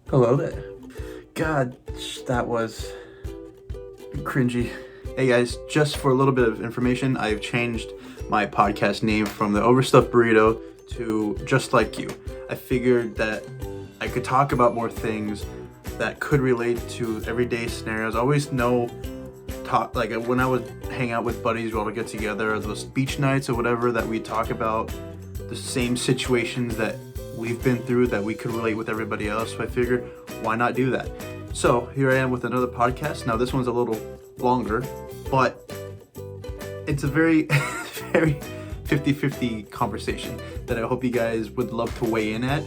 Hello there. God, that was cringy. Hey guys, just for a little bit of information, I've changed my podcast name from the Overstuffed Burrito to Just Like You. I figured that I could talk about more things that could relate to everyday scenarios. I always know like when I would hang out with buddies, we all get together, or those beach nights or whatever, that we talk about the same situations that we've been through that we could relate with everybody else. So I figured, why not do that? So here I am with another podcast. Now this one's a little longer, but it's a very, very 50-50 conversation that I hope you guys would love to weigh in at.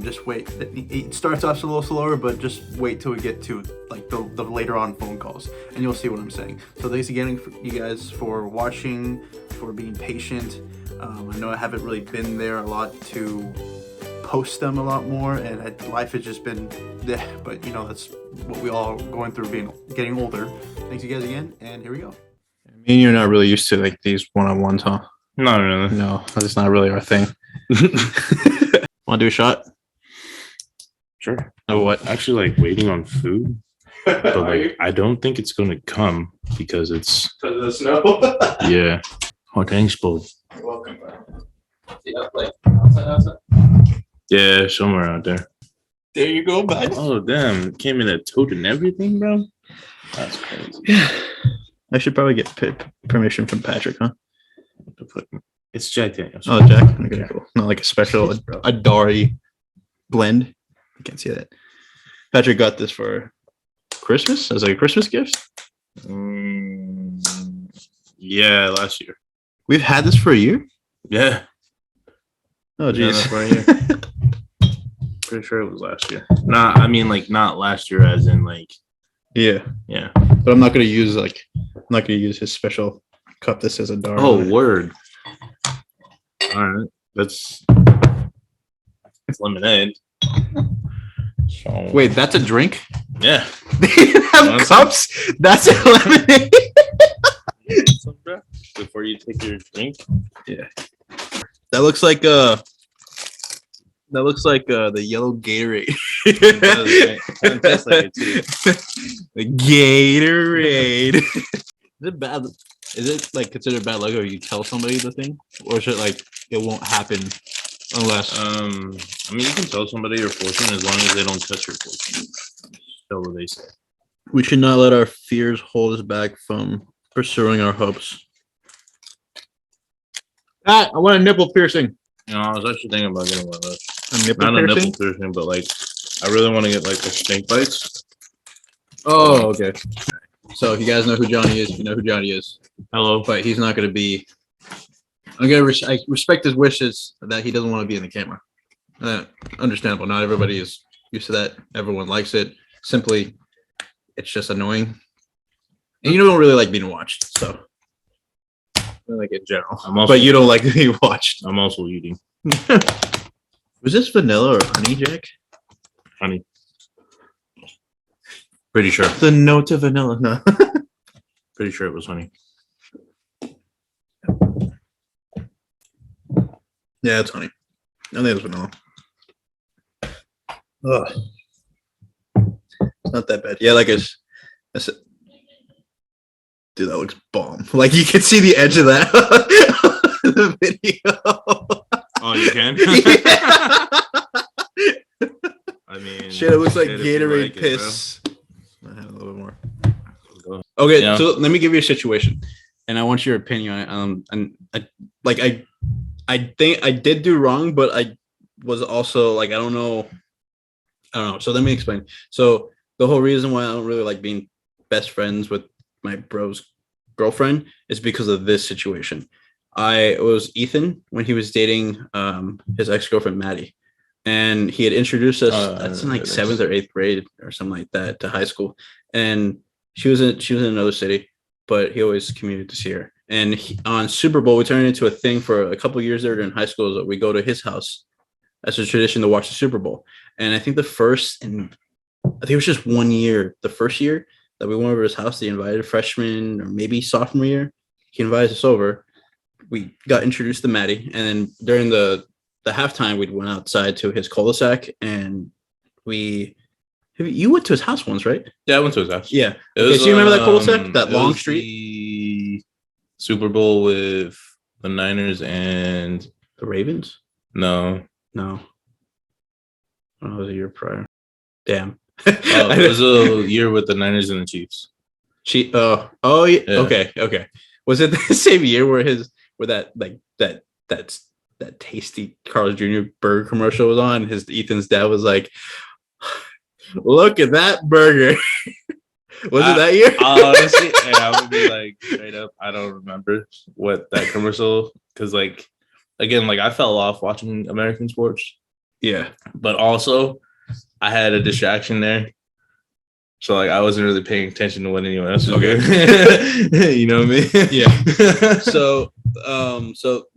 Just wait. It starts off a little slower, but just wait till we get to like the later on phone calls, and you'll see what I'm saying. So thanks again for you guys for watching, for being patient. I know I haven't really been there a lot to post them a lot more, and life has just been there. But you know, that's what we all going through getting older. Thanks you guys again, and here we go. Me and you're not really used to like these one-on-ones, huh? Not really. No, that's not really our thing. Want to do a shot? Sure. Of what? Actually, like waiting on food, but like I don't think it's gonna come because it's Because of the snow. yeah. Oh, thanks, Bo. You're welcome. Yeah, like outside. Yeah, somewhere out there. There you go, bud. Oh damn! It came in a tote and everything, bro. That's crazy. Yeah. I should probably get permission from Patrick, huh? It's Jack Daniels. Oh, Jack. Okay, cool. Not like a special Adari blend. I can't see that. Patrick got this for Christmas as like a Christmas gift. Yeah, last year. We've had this for a year. Yeah, Oh, geez. Yeah, for a year. Pretty sure it was last year. Nah, I mean like not last year, as in like Yeah, yeah. but I'm not gonna use his special cup that says Adari. Oh, word. All right, it's lemonade. So Wait, that's a drink? yeah. They have cups? That's a lemonade. Before you take your drink. Yeah. That looks like the yellow Gatorade. It does, right? It tastes like it too. The Gatorade. Is it bad? Is it like considered bad luck if you tell somebody the thing, or is it like it won't happen unless? I mean, you can tell somebody your fortune as long as they don't touch your fortune. That's what they say. We should not let our fears hold us back from pursuing our hopes. I want a nipple piercing. You know, I was actually thinking about getting one of those. A nipple Not a piercing? nipple piercing, but like, I really want to get like the snake bites. Oh, okay. So if you guys know who Johnny is, you know who Johnny is. Hello. But he's not going to be. I respect his wishes that he doesn't want to be in the camera. Understandable. Not everybody is used to that. Everyone likes it. Simply, it's just annoying. And you don't really like being watched, so. Like in general. But you don't like being watched. I'm also eating Was this vanilla or honey, Jack? honey. Pretty sure. The note of vanilla. No. Pretty sure it was honey. Yeah, it's honey. I think it's vanilla. Ugh. It's not that bad. Yeah, like it's dude, that looks bomb. Like you can see the edge of that the video. Oh, you can? Yeah. I mean, Shit, it looks like shit, if you Gatorade like it, piss. I have a little bit more. bro. Okay, Yeah. so let me give you a situation, and I want your opinion on it. I think I did do wrong, but I was also like I don't know. So let me explain. So the whole reason why I don't really like being best friends with my bro's girlfriend is because of this situation. It was Ethan when he was dating his ex-girlfriend Maddie, and he had introduced us. That's in like 7th or 8th grade or something like that to high school, and she was in another city, but he always commuted to see her. And on Super Bowl, we turned it into a thing for a couple of years there in high school. That we go to his house as a tradition to watch the Super Bowl. And I think I think it was just 1 year. The first year that we went over to his house, they invited freshman or maybe sophomore year. He invited us over. We got introduced to Maddie, and then during the halftime, we went outside to his cul-de-sac, and we You went to his house once, right? Yeah, I went to his house. Yeah. Okay, so you remember that cul-de-sac, that long street? The Super Bowl with the Niners and The Ravens? no. Oh, it was a year prior. Damn. It was a year with the Niners and the Chiefs. Yeah. Okay. Was it the same year where that tasty Carl's Jr. burger commercial was on? Ethan's dad was like, "Look at that burger." Was it that year? Honestly, and I would be like straight up, I don't remember what that commercial, because like again, like I fell off watching American sports. Yeah. But also I had a distraction there. So like I wasn't really paying attention to what anyone else was doing. You know what I mean? Yeah. So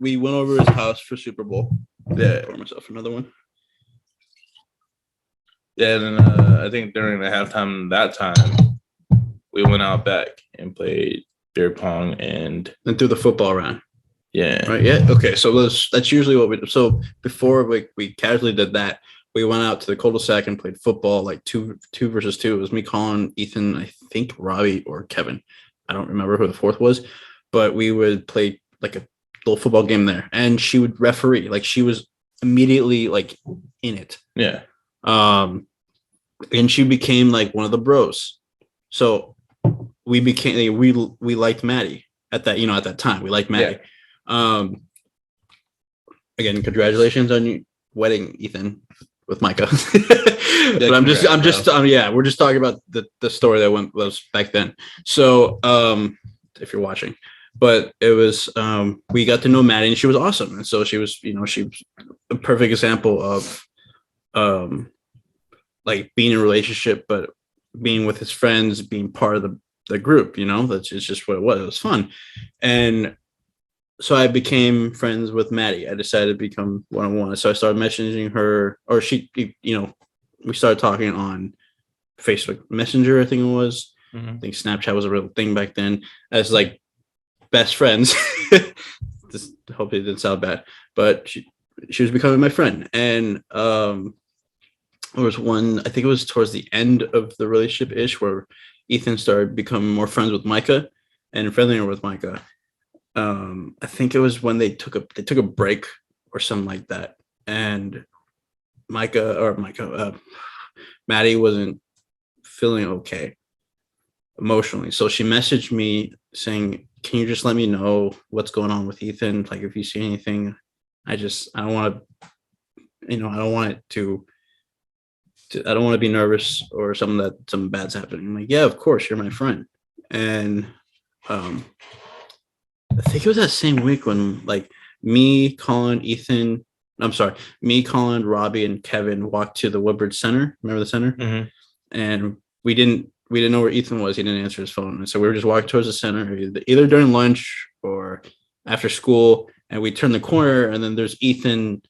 we went over his house for Super Bowl. Yeah. Pour myself another one. Yeah, and I think during the halftime that time, we went out back and played beer pong and then threw the football around. Yeah. Right. Yeah. Okay. So that's usually what we do. So before we casually did that, we went out to the cul-de-sac and played football, like two versus two. It was me, Colin, Ethan, I think Robbie or Kevin. I don't remember who the fourth was, but we would play like a little football game there, and she would referee. Like she was immediately like in it. Yeah. And she became like one of the bros. So we became we liked Maddie at that time. We liked Maddie. Yeah. Again, congratulations on your wedding, Ethan, with Micah. But we're just talking about the story that was back then. So if you're watching, but it was we got to know Maddie, and she was awesome. And so she was a perfect example of like being in a relationship, but being with his friends, being part of the group, that's just what it was. It was fun. And so I became friends with Maddie. I decided to become one-on-one. So I started messaging her, or she, we started talking on Facebook Messenger, I think it was. Mm-hmm. I think Snapchat was a real thing back then, as like best friends. Just hope it didn't sound bad, but she was becoming my friend. And there was one, I think it was towards the end of the relationship ish, where Ethan started becoming more friends with Micah and friendlier with Micah. I think it was when they took a break or something like that, and Maddie wasn't feeling okay emotionally, so she messaged me saying, "Can you just let me know what's going on with Ethan? Like if you see anything, I don't want to be nervous or something bad's happening." I'm like, "Yeah, of course, you're my friend." And I think it was that same week when like me, Colin, Robbie, and Kevin walked to the Woodbridge Center. Remember the center? Mm-hmm. And we didn't know where Ethan was. He didn't answer his phone. And so we were just walking towards the center, either during lunch or after school. And we turned the corner, and then there's Ethan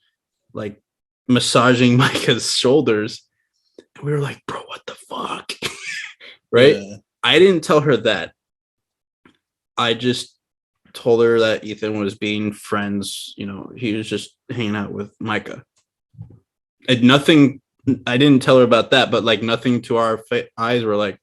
like massaging Micah's shoulders. And we were like, "Bro, what the fuck?" Right? Yeah. I didn't tell her that. I just told her that Ethan was being friends. He was just hanging out with Micah. And nothing, I didn't tell her about that, but like nothing to our eyes were like,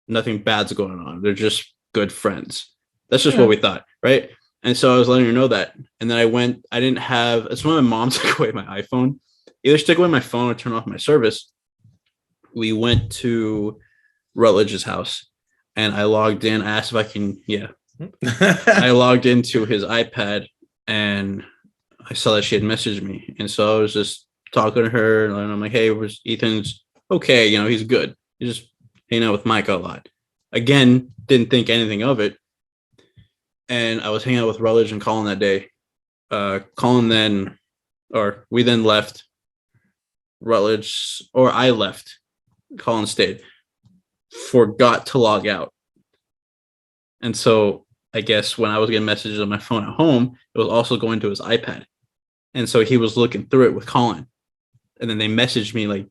nothing bad's going on. They're just good friends. That's just what we thought, right? And so I was letting her know that. And then it's when my mom took away my iPhone. Either she took away my phone or turned off my service. We went to Rutledge's house, and I logged in. I asked if I can, I logged into his iPad, and I saw that she had messaged me. And so I was just talking to her, and I'm like, "Hey, Ethan's okay. He's good. He's just hanging out with Micah a lot." Again, didn't think anything of it. And I was hanging out with Rutledge and Colin that day. We then left. I left. Colin stayed. Forgot to log out. And so I guess when I was getting messages on my phone at home, it was also going to his iPad. And so he was looking through it with Colin. And then they messaged me like,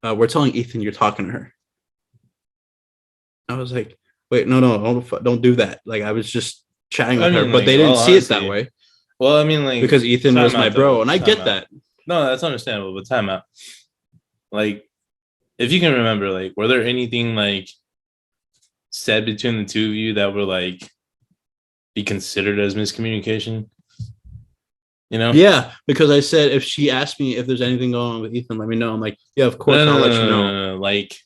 "We're telling Ethan you're talking to her." I was like, "Wait, no, don't do that." Like I was just chatting with her, but they didn't see it that way. Well, I mean, like, because Ethan was my bro, and I get that. No, that's understandable, but time out. Like, if you can remember, like, were there anything like said between the two of you that were like be considered as miscommunication? You know? Yeah, because I said if she asked me if there's anything going on with Ethan, let me know. I'm like, yeah, of course, I'll let you know. Like,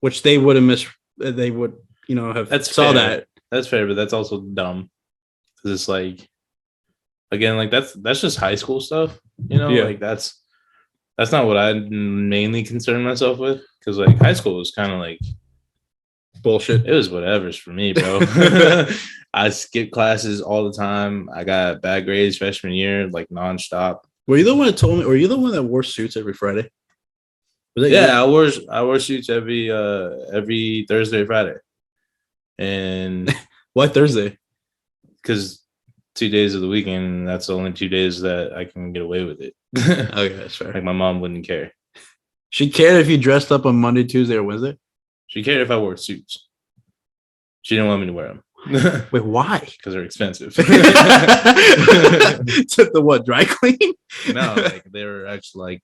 Which they would have missed. They would, have saw fair. that. That's fair, but that's also dumb. Because it's like, again, like that's just high school stuff. Yeah. Like that's not what I mainly concern myself with. Because like high school was kind of like bullshit. It was whatever's for me, bro. I skipped classes all the time. I got bad grades freshman year, like nonstop. Were you the one that told me? Were you the one that wore suits every Friday? Was that I wore suits every Thursday, Friday. And why Thursday? Because 2 days of the weekend, that's the only 2 days that I can get away with it. Okay, that's fair. Like my mom wouldn't care. She cared if you dressed up on Monday, Tuesday, or Wednesday? She cared if I wore suits. She didn't want me to wear them. Wait, why? Because they're expensive. To the what, dry clean? No, like they were actually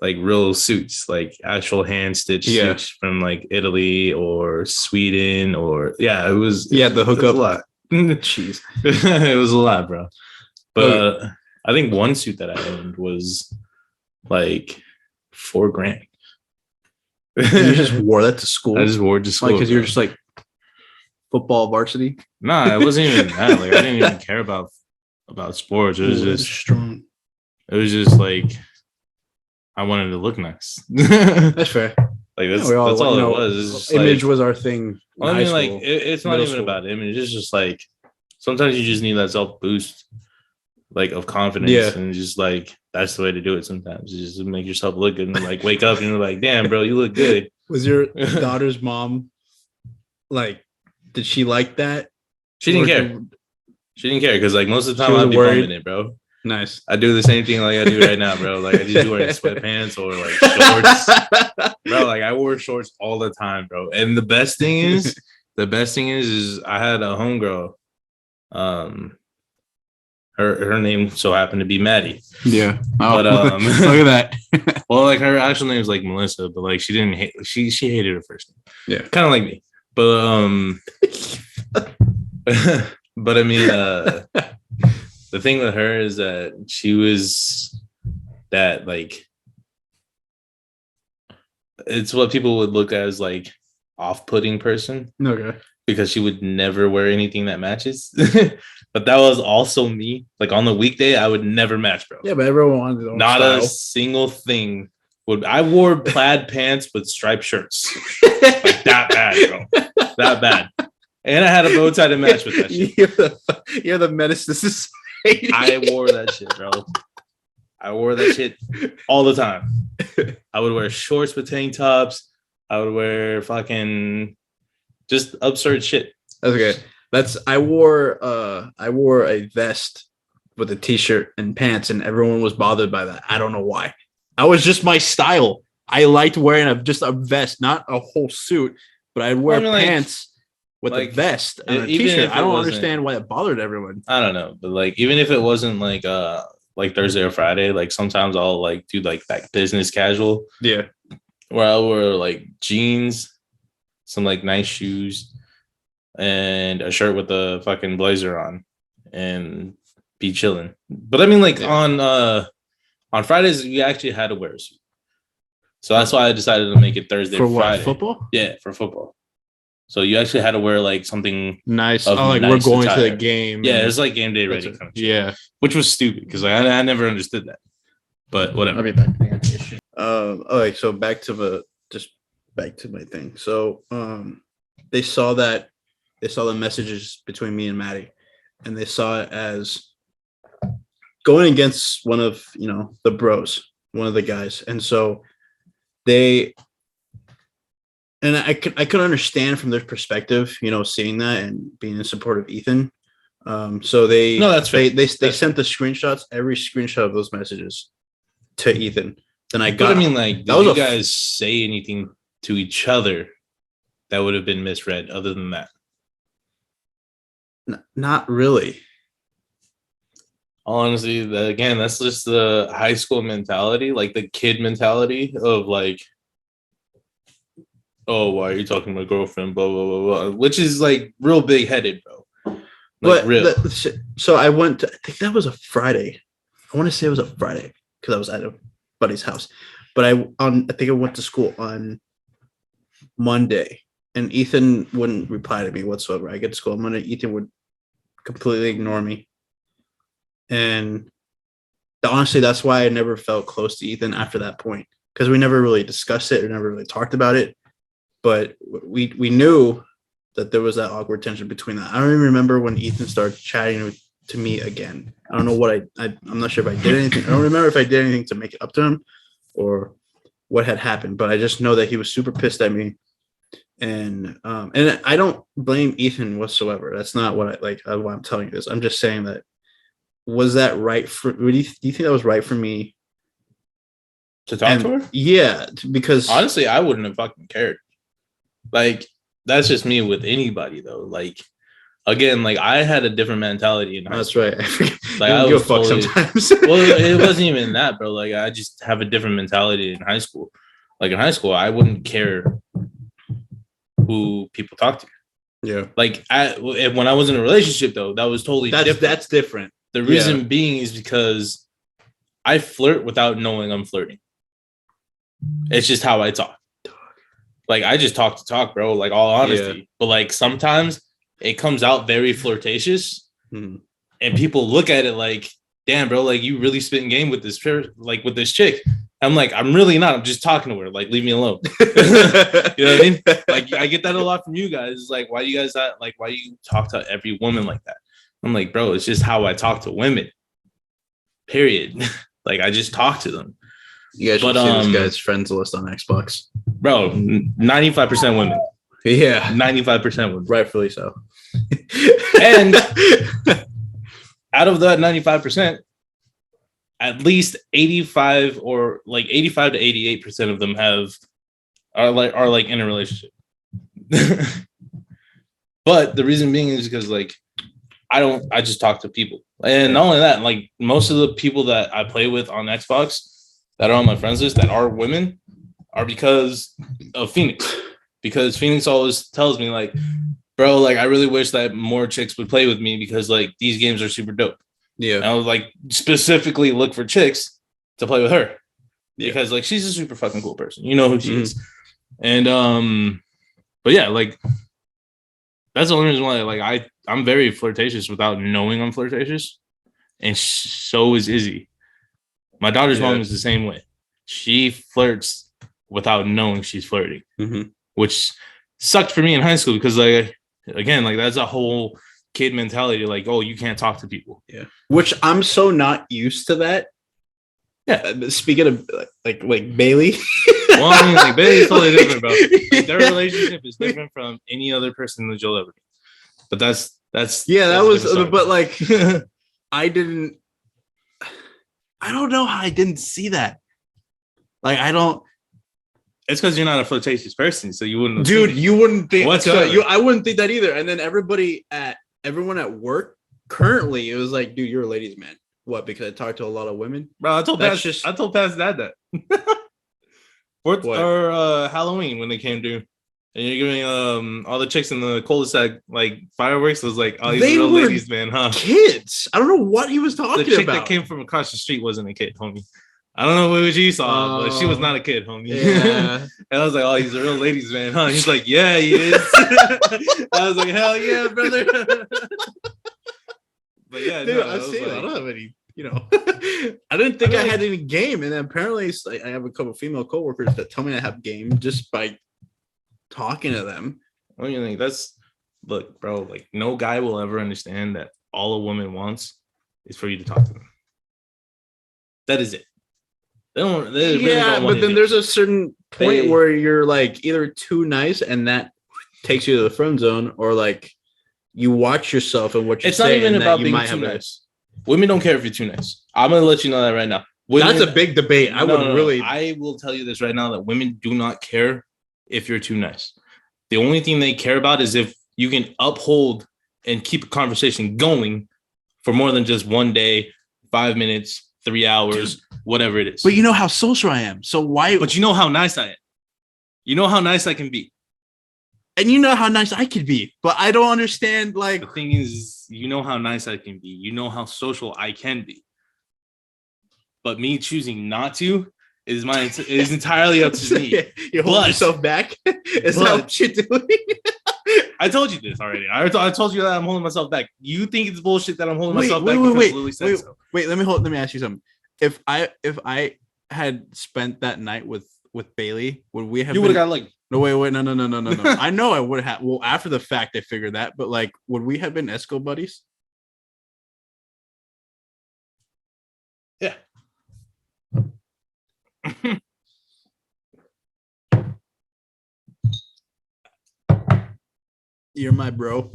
like real suits, like actual hand stitched suits from like Italy or Sweden or it was the hookup. A lot. Jeez. It was a lot, bro. But I think one suit that I owned was like $4,000. You just wore that to school? I just wore it to school. Because you're just like football varsity? Nah, it wasn't even that. Like I didn't even care about sports. It was just strong. It was just like I wanted to look nice. That's fair. Like that's all it was. It's image was our thing. Well, I mean, like it's not even about image. It's just like sometimes you just need that self boost, like of confidence, and just like that's the way to do it. Sometimes you just make yourself look good and like wake up and you're like, damn, bro, you look good. Was your daughter's mom like? Did she like that? She didn't care. She didn't care because like most of the time I'd be bumming it, bro. Nice. I do the same thing like I do right now, bro. Like I just wearing sweatpants or like shorts, bro. Like I wore shorts all the time, bro. And the best thing is I had a homegirl. Her name so happened to be Maddie. Yeah. Oh, but look at that. Well, like her actual name is like Melissa, but like she didn't hate. She hated her first name. Yeah. Kind of like me, but but I mean, the thing with her is that she was that like it's what people would look at as like off-putting person. Okay. Because she would never wear anything that matches. But that was also me. Like on the weekday, I would never match, bro. Yeah, but everyone wanted their own Not style. a single thing would. I wore plaid pants with striped shirts. Like that bad, bro. That bad. And I had a bow tie to match with that shit. You're the menace to society. I wore that shit, bro. I wore that shit all the time. I would wear shorts with tank tops. I would wear fucking just absurd shit. That's okay. I wore a vest with a t-shirt and pants, and everyone was bothered by that. I don't know why. I was just my style. I liked wearing just a vest, not a whole suit, but I'd wear pants with a vest and a t-shirt. I don't understand why it bothered everyone. I don't know, but like even if it wasn't like Thursday or Friday, like sometimes I'll like do like that business casual. Yeah. Where I'll wear like jeans, some like nice shoes, and a shirt with a fucking blazer on and be chilling. But I mean like on Fridays we actually had to wear a suit. So that's why I decided to make it Thursday for Friday. Football? Yeah, for football. So you actually had to wear like something nice. Oh, like nice we're going attire. To the game. Yeah, it's like game day ready kind of shit. Yeah. Which was stupid because like, I never understood that. But whatever. I'll be back. Okay, so back to my thing. So they saw the messages between me and Maddie, and they saw it as going against one of the bros, one of the guys, and so I could understand from their perspective, seeing that and being in support of Ethan. So they that's fair. They sent the screenshots, every screenshot of those messages to Ethan. Then did you guys say anything to each other that would have been misread other than that? Not really. Honestly, again, that's just the high school mentality, like the kid mentality of like, oh, why are you talking to my girlfriend? Blah blah blah blah, which is like real big headed, bro. Like But real. so I went to, I think that was a Friday. I want to say it was a Friday because I was at a buddy's house. But I think I went to school on Monday, and Ethan wouldn't reply to me whatsoever. I get to school on Monday, Ethan would completely ignore me. And honestly, that's why I never felt close to Ethan after that point, because we never really discussed it or never really talked about it. But we knew that there was that awkward tension between that. I don't even remember when Ethan started chatting to me again. I don't know what I'm not sure if I did anything. I don't remember if I did anything to make it up to him or what had happened, but I just know that he was super pissed at me. And I don't blame Ethan whatsoever. That's not what why I'm telling you this. I'm just saying that, was that right for, do you think that was right for me To talk to her? Yeah, because honestly, I wouldn't have fucking cared. Like, that's just me with anybody though. Like, again, like I had a different mentality in high school. That's right. Like I was totally, sometimes. Well, it wasn't even that, bro. Like I just have a different mentality in high school. Like in high school, I wouldn't care who people talk to. Yeah. Like when I was in a relationship though, that was totally different. That's different. The reason being is because I flirt without knowing I'm flirting. It's just how I talk. Like I just talk to talk, bro. Like all honesty. Yeah. But like sometimes it comes out very flirtatious, and people look at it like, "Damn, bro, like you really spitting game with this with this chick." I'm like, I'm really not. I'm just talking to her. Like, leave me alone. You know what I mean? Like I get that a lot from you guys. It's like, why do you guys not like? Why do you talk to every woman like that? I'm like, bro, it's just how I talk to women. Period. Like I just talk to them. You guys should see this guy's friends list on Xbox. Bro, 95% women. Yeah. 95% women. Rightfully so. And out of that 95%, at least 85 or like 85 to 88% of them are like in a relationship. But the reason being is because like I just talk to people. And not only that, like most of the people that I play with on Xbox that are on my friends list that are women are because of Phoenix. Because Phoenix always tells me like, bro, like I really wish that more chicks would play with me because like these games are super dope. Yeah. And I would like specifically look for chicks to play with her. Yeah. Because like she's a super fucking cool person. You know who she is. And but yeah, like that's the only reason why like I'm very flirtatious without knowing I'm flirtatious. And so is Izzy. My daughter's mom is the same way. She flirts without knowing she's flirting, which sucked for me in high school because, like, again, like that's a whole kid mentality. Like, oh, you can't talk to people. Yeah, which I'm so not used to that. Yeah, speaking of like Bailey. Well, I mean, like Bailey's totally different, bro. Like, their relationship is different from any other person that you'll ever meet. But that's that was. But like, I don't know how I didn't see that. Like, I don't. It's because you're not a flirtatious person, so you wouldn't. Dude, you wouldn't think. I wouldn't think that either. And then everyone at work currently, it was like, dude, you're a ladies' man. What? Because I talked to a lot of women. Bro, I told Pat's dad that. Halloween when they came through. And you're giving all the chicks in the cul-de-sac like fireworks. It was like, oh, these little ladies, man, huh? Kids. I don't know what he was talking about. The chick that came from across the street wasn't a kid, homie. I don't know what you saw, but she was not a kid, homie. Yeah. And I was like, oh, he's a real ladies, man, huh? He's like, yeah, he is. I was like, hell yeah, brother. But yeah, dude, I don't have any. You know, I didn't think I had any game, and then apparently I have a couple female coworkers that tell me I have game just by talking to them. I mean, like look, bro, like no guy will ever understand that all a woman wants is for you to talk to them. That is it. They really don't but then there's a certain point where you're like either too nice and that takes you to the friend zone, or like you watch yourself and what you're saying. It's not even about being too nice. Women don't care if you're too nice. I'm gonna let you know that right now. That's a big debate. I will tell you this right now that women do not care if you're too nice. The only thing they care about is if you can uphold and keep a conversation going for more than just one day 5 minutes, 3 hours, whatever it is. But you know how social I am. So why? But you know how nice I am. You know how nice I can be. And you know how nice I could be. But I don't understand. Like, The thing is, you know how nice I can be. You know how social I can be. But me choosing not to is entirely up to me. You hold yourself back. Is that what you're doing? I told you this already. I told you that I'm holding myself back. You think it's bullshit that I'm holding myself back because Lily said so. Wait, let me ask you something. If I had spent that night with Bailey, would we have? You would have got like. No, wait, no. I know I would have. Well, after the fact, I figured that, but like, would we have been Esco buddies? Yeah. You're my bro,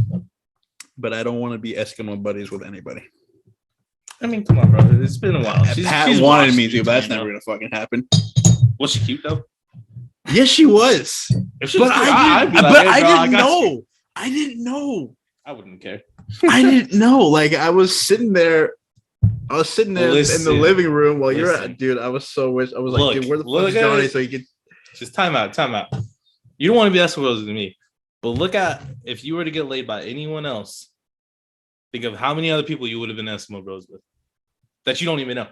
but I don't want to be Eskimo buddies with anybody. I mean, come on, bro. It's been a while. Pat wanted me to, but that's never gonna fucking happen. Was she cute though? Yes, she was. If she was cute, I'd be like, but hey, I bro, didn't got know. you. I didn't know. I wouldn't care. I didn't know. Like I was sitting there in the living room while you're at, dude. I was so wish. I was like, dude, where the fuck is Johnny? So you could just time out. You don't want to be Eskimo with me, but look at if you were to get laid by anyone else. Think of how many other people you would have been Eskimo bros with that you don't even know.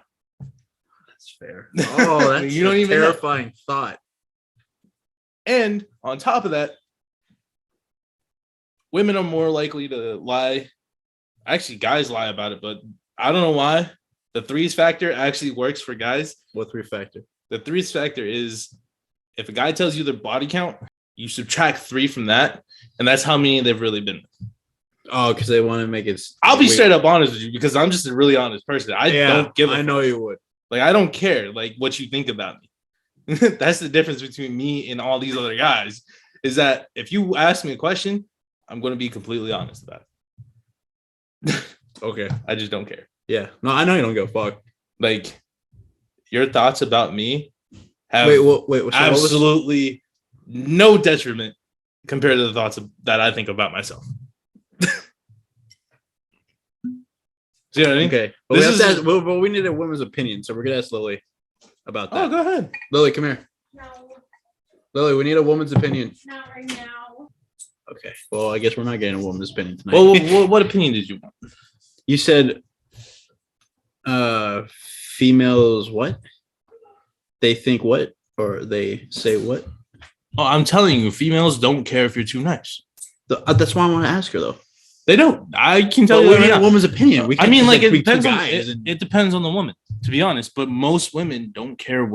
That's fair. Oh, that's you don't even terrifying thought. And on top of that, women are more likely to lie. Actually, guys lie about it, but I don't know why. The threes factor actually works for guys. What three factor? The threes factor is if a guy tells you their body count, you subtract 3 from that, and that's how many they've really been. Oh, because they want to make it. I'll be straight up honest with you because I'm just a really honest person. I don't give a fuck. I know you would. Like, I don't care, like, what you think about me. That's the difference between me and all these other guys, is that if you ask me a question, I'm going to be completely honest about it. Okay. I just don't care. Yeah. No, I know you don't give a fuck. Like, your thoughts about me have wait, absolutely no detriment compared to the thoughts that I think about myself. See what I mean? Okay. But we need a woman's opinion, so we're going to ask Lily about that. Oh, go ahead. Lily, come here. No, Lily, we need a woman's opinion. not right now. Okay. Well, I guess we're not getting a woman's opinion tonight. Well, what opinion did you want? You said females what? They think what? Or they say what? Oh, I'm telling you, females don't care if you're too nice. That's why I want to ask her, though. They don't. I can tell But you. we need a woman's opinion. I mean, like, it depends on it depends on the woman, to be honest. But most women don't care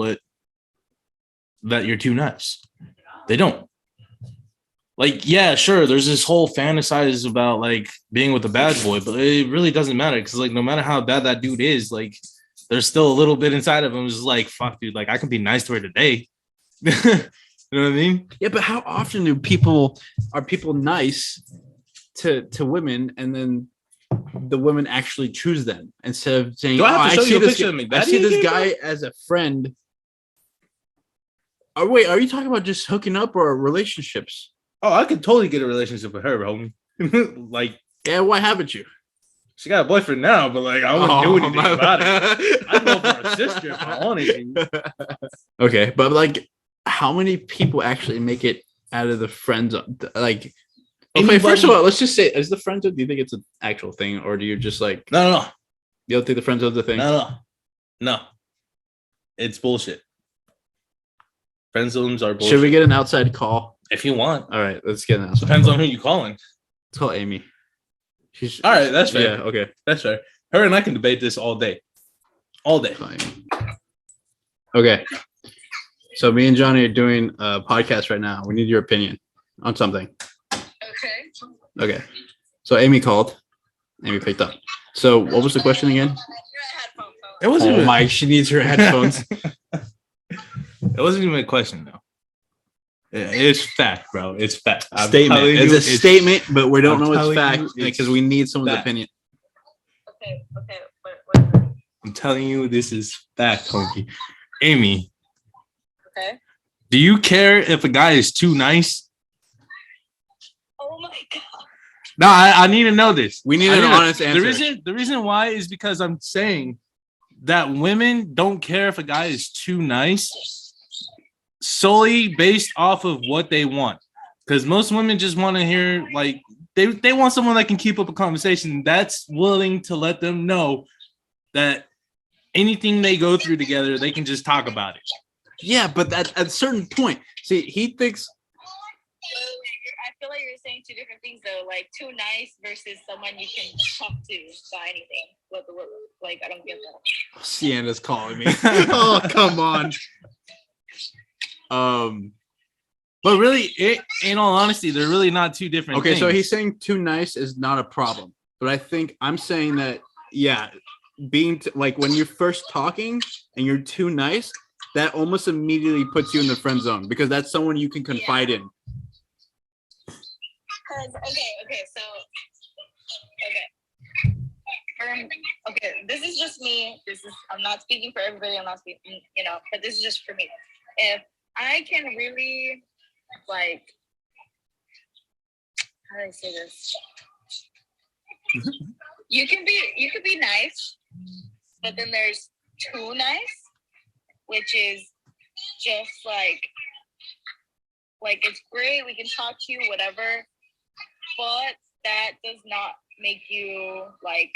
that you're too nice. They don't. Like, yeah, sure. There's this whole fantasize about like being with a bad boy, but it really doesn't matter because like no matter how bad that dude is, like there's still a little bit inside of him is like, fuck, dude. Like I can be nice to her today. You know what I mean? Yeah, but how often are people nice to women, and then the women actually choose them instead of saying, Do I have to show you a this picture of me? I see this guy as a friend. Oh, wait, are you talking about just hooking up or relationships? Oh, I could totally get a relationship with her, homie. Like, yeah, why haven't you? She got a boyfriend now, but like I wouldn't do anything about it. I'd go for a sister if I wanted to. Okay, but like, how many people actually make it out of the friend zone? Like, okay, first of all, let's just say, is the friend zone? Do you think it's an actual thing, or do you just like? No. You don't think the friend zone's a thing? No. It's bullshit. Friend zones are bullshit. Should we get an outside call? If you want. All right, let's get an outside. Depends call. on who you're calling. Let's call Amy. She's all right. That's fair. Yeah. Okay. That's fair. Her and I can debate this all day. All day. Fine. Okay. So me and Johnny are doing a podcast right now. We need your opinion on something. Okay. So Amy called. Amy picked up. So what was the question again? It wasn't even Mike. She needs her headphones. It wasn't even a question though. It's fact, bro. It's fact. Statement. It's a statement, but we don't know it's fact it's because we need someone's fact. opinion. Okay. What? I'm telling you, this is fact, homie. Amy. Okay. Do you care if a guy is too nice? Oh my god. No, I need to know this. We need an honest answer. The reason why is because I'm saying that women don't care if a guy is too nice solely based off of what they want. Because most women just want to hear, like, they want someone that can keep up a conversation that's willing to let them know that anything they go through together, they can just talk about it. Yeah, but at a certain point, see, he thinks. I feel like you're saying two different things though, like too nice versus someone you can talk to about anything. Like I don't get that. Sienna's calling me. Oh, come on. But really, in all honesty, they're really not two different Okay, things. so he's saying too nice is not a problem, but I think I'm saying that, yeah, being like when you're first talking and you're too nice, that almost immediately puts you in the friend zone because that's someone you can confide in. Okay, this is just me. I'm not speaking for everybody. I'm not speaking, but this is just for me. If I can really, like, how do I say this? You could be nice, but then there's too nice, which is just like it's great. We can talk to you, whatever, but that does not make you like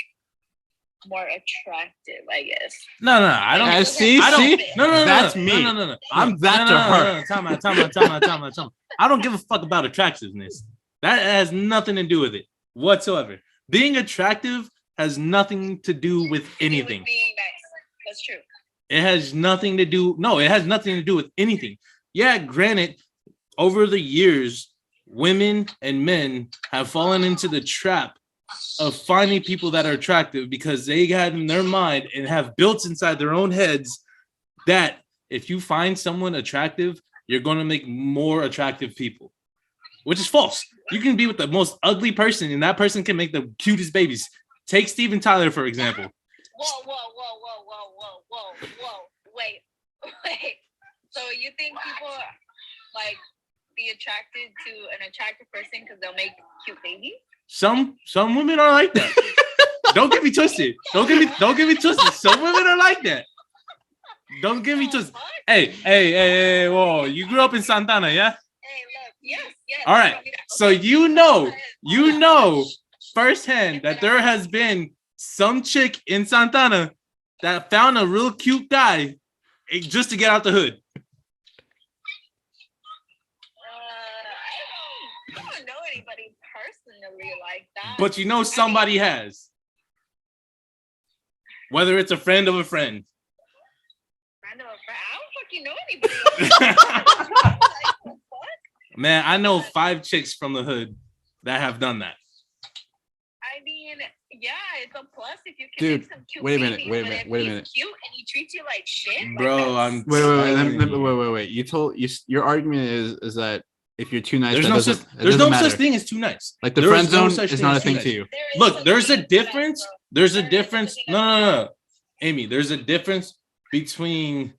more attractive, I guess. No, I don't. No. That's me. No. I'm that to her. Time out. I don't give a fuck about attractiveness. That has nothing to do with it whatsoever. Being attractive has nothing to do with anything. Being nice. That's true. It has nothing to do. No, it has nothing to do with anything. Yeah, granted, over the years, women and men have fallen into the trap of finding people that are attractive because they had in their mind and have built inside their own heads that if you find someone attractive, you're going to make more attractive people, which is false. You can be with the most ugly person and that person can make the cutest babies. Take Steven Tyler, for example. Whoa. Wait. So you think people like be attracted to an attractive person because they'll make cute babies? Some women are like that. Don't get me twisted. Don't get me twisted. Some women are like that. Don't get me twisted. Hey, whoa. You grew up in Santana, yeah? Hey, look, yes. All right. So you know firsthand that there has been some chick in Santana that found a real cute guy just to get out the hood. I don't know anybody personally like that. But you know somebody has. Whether it's a friend of a friend. Friend of a friend. I don't fucking know anybody. Like, what? Man, I know 5 chicks from the hood that have done that. I mean, yeah, it's a plus if you can Dude, make some cute wait a minute, babies, wait a but minute, if wait a he's minute. cute and he treats you like shit, Bro, like, I'm Wait. Your argument is that if you're too nice, There's that no doesn't, such it there's doesn't no matter. such thing as too nice. Like the There friend is no zone such is thing not a as too thing nice. to you. there is Look, such there's a thing as bad, difference. bro. There's a There is difference. such thing as bad. No. Amy, there's a difference between,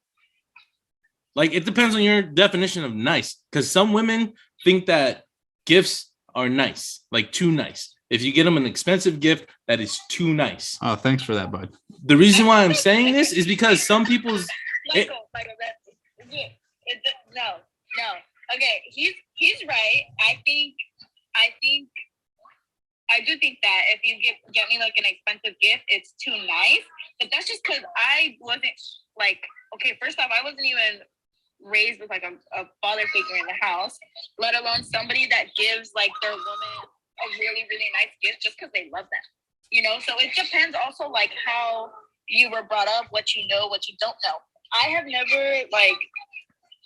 like, it depends on your definition of nice. Because some women think that gifts are nice, like too nice. If you get them an expensive gift, that is too nice. Oh, thanks for that, bud. The reason why I'm saying this is because some people's Michael, no. Okay, he's right. I do think that if you get me like an expensive gift, it's too nice. But that's just because I wasn't like, okay, first off, I wasn't even raised with like a father figure in the house, let alone somebody that gives like their woman a really, really nice gift just because they love them. So it depends also like how you were brought up, what you know, what you don't know. I have never like,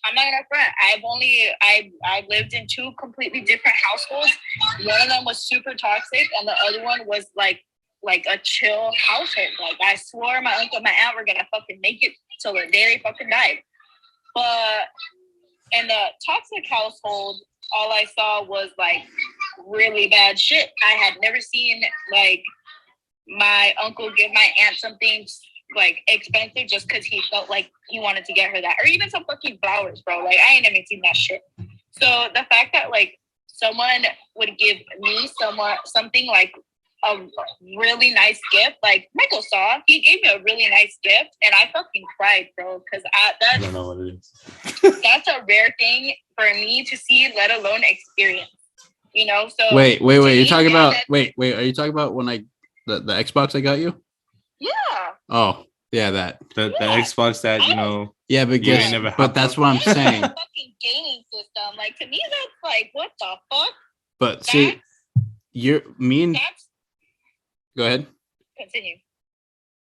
I'm not gonna front. I've lived in 2 completely different households. One of them was super toxic, and the other one was like a chill household. Like I swore my uncle and my aunt were gonna fucking make it till the day they fucking died. But in the toxic household, all I saw was like really bad shit. I had never seen like my uncle give my aunt something like expensive just because he felt like he wanted to get her that, or even some fucking flowers, bro. Like I ain't never seen that shit. So the fact that like someone would give me something like a really nice gift. Like Michael saw, he gave me a really nice gift, and I fucking cried, bro, because I that's don't know what it is. that's a rare thing for me to see, let alone experience. You know, so Wait. to You're me, talking yeah, about that- wait. Are you talking about when the Xbox I got you? yeah. Oh, yeah, that. The Yeah. Xbox that you know. Yeah, but You ain't guess. never But hopped that's on? what I'm Yeah, saying. the fucking gaming system. Like to me, that's like what the fuck. But see, me and That's go ahead. continue.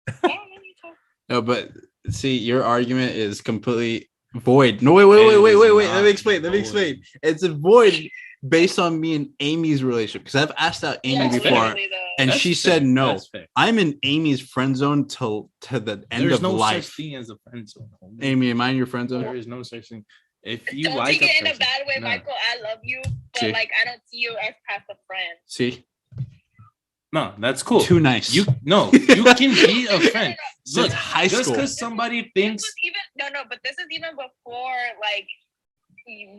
I don't know what you're talking- No, but see, your argument is completely void. No, wait. It is Let me explain. void. It's a void based on me and Amy's relationship. Because I've asked out Amy Yeah, before, literally, though. and That's she fair. said no. That's fair. I'm in Amy's friend zone till to the end There's of no life. such thing as a friend zone. homie. Amy, am I in your friend zone? There is no such thing. If you Don't like take it in a person, bad way, no. Michael. I love you, but See? like I don't see you as past a friend. See, No, that's cool. too nice. You can be a friend. Since Look, high just school. because somebody This thinks was even but this is even before like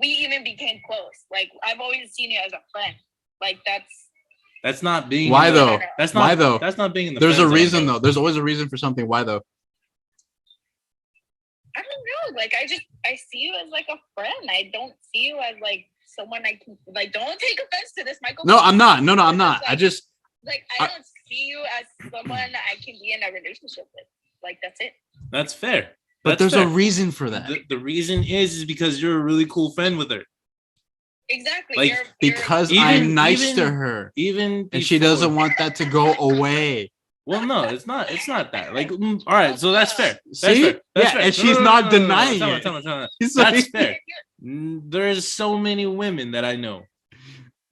we even became close. Like I've always seen you as a friend. Like that's not being Why in the- though? That's not Why though? That's not being in the There's a friend zone. reason though. There's always a reason for something. Why though? I don't know. Like I see you as like a friend. I don't see you as like someone I can like. Don't take offense to this, Michael. No, I'm not. No, I'm This not. is, I just like I don't see you as someone I can be in a relationship with. Like that's it. That's fair. but That's there's fair. a reason for that. The reason is because you're a really cool friend with her. Exactly. Like, you're, Because Even- I'm nice even- to her. Even And she before- doesn't want that to go away. Well, no, it's not. It's not that. Like, all right, so that's fair. That's See? fair. That's Yeah, fair. and she's not denying Tell me, it. tell me, tell me. He's That's like- fair. There's so many women that I know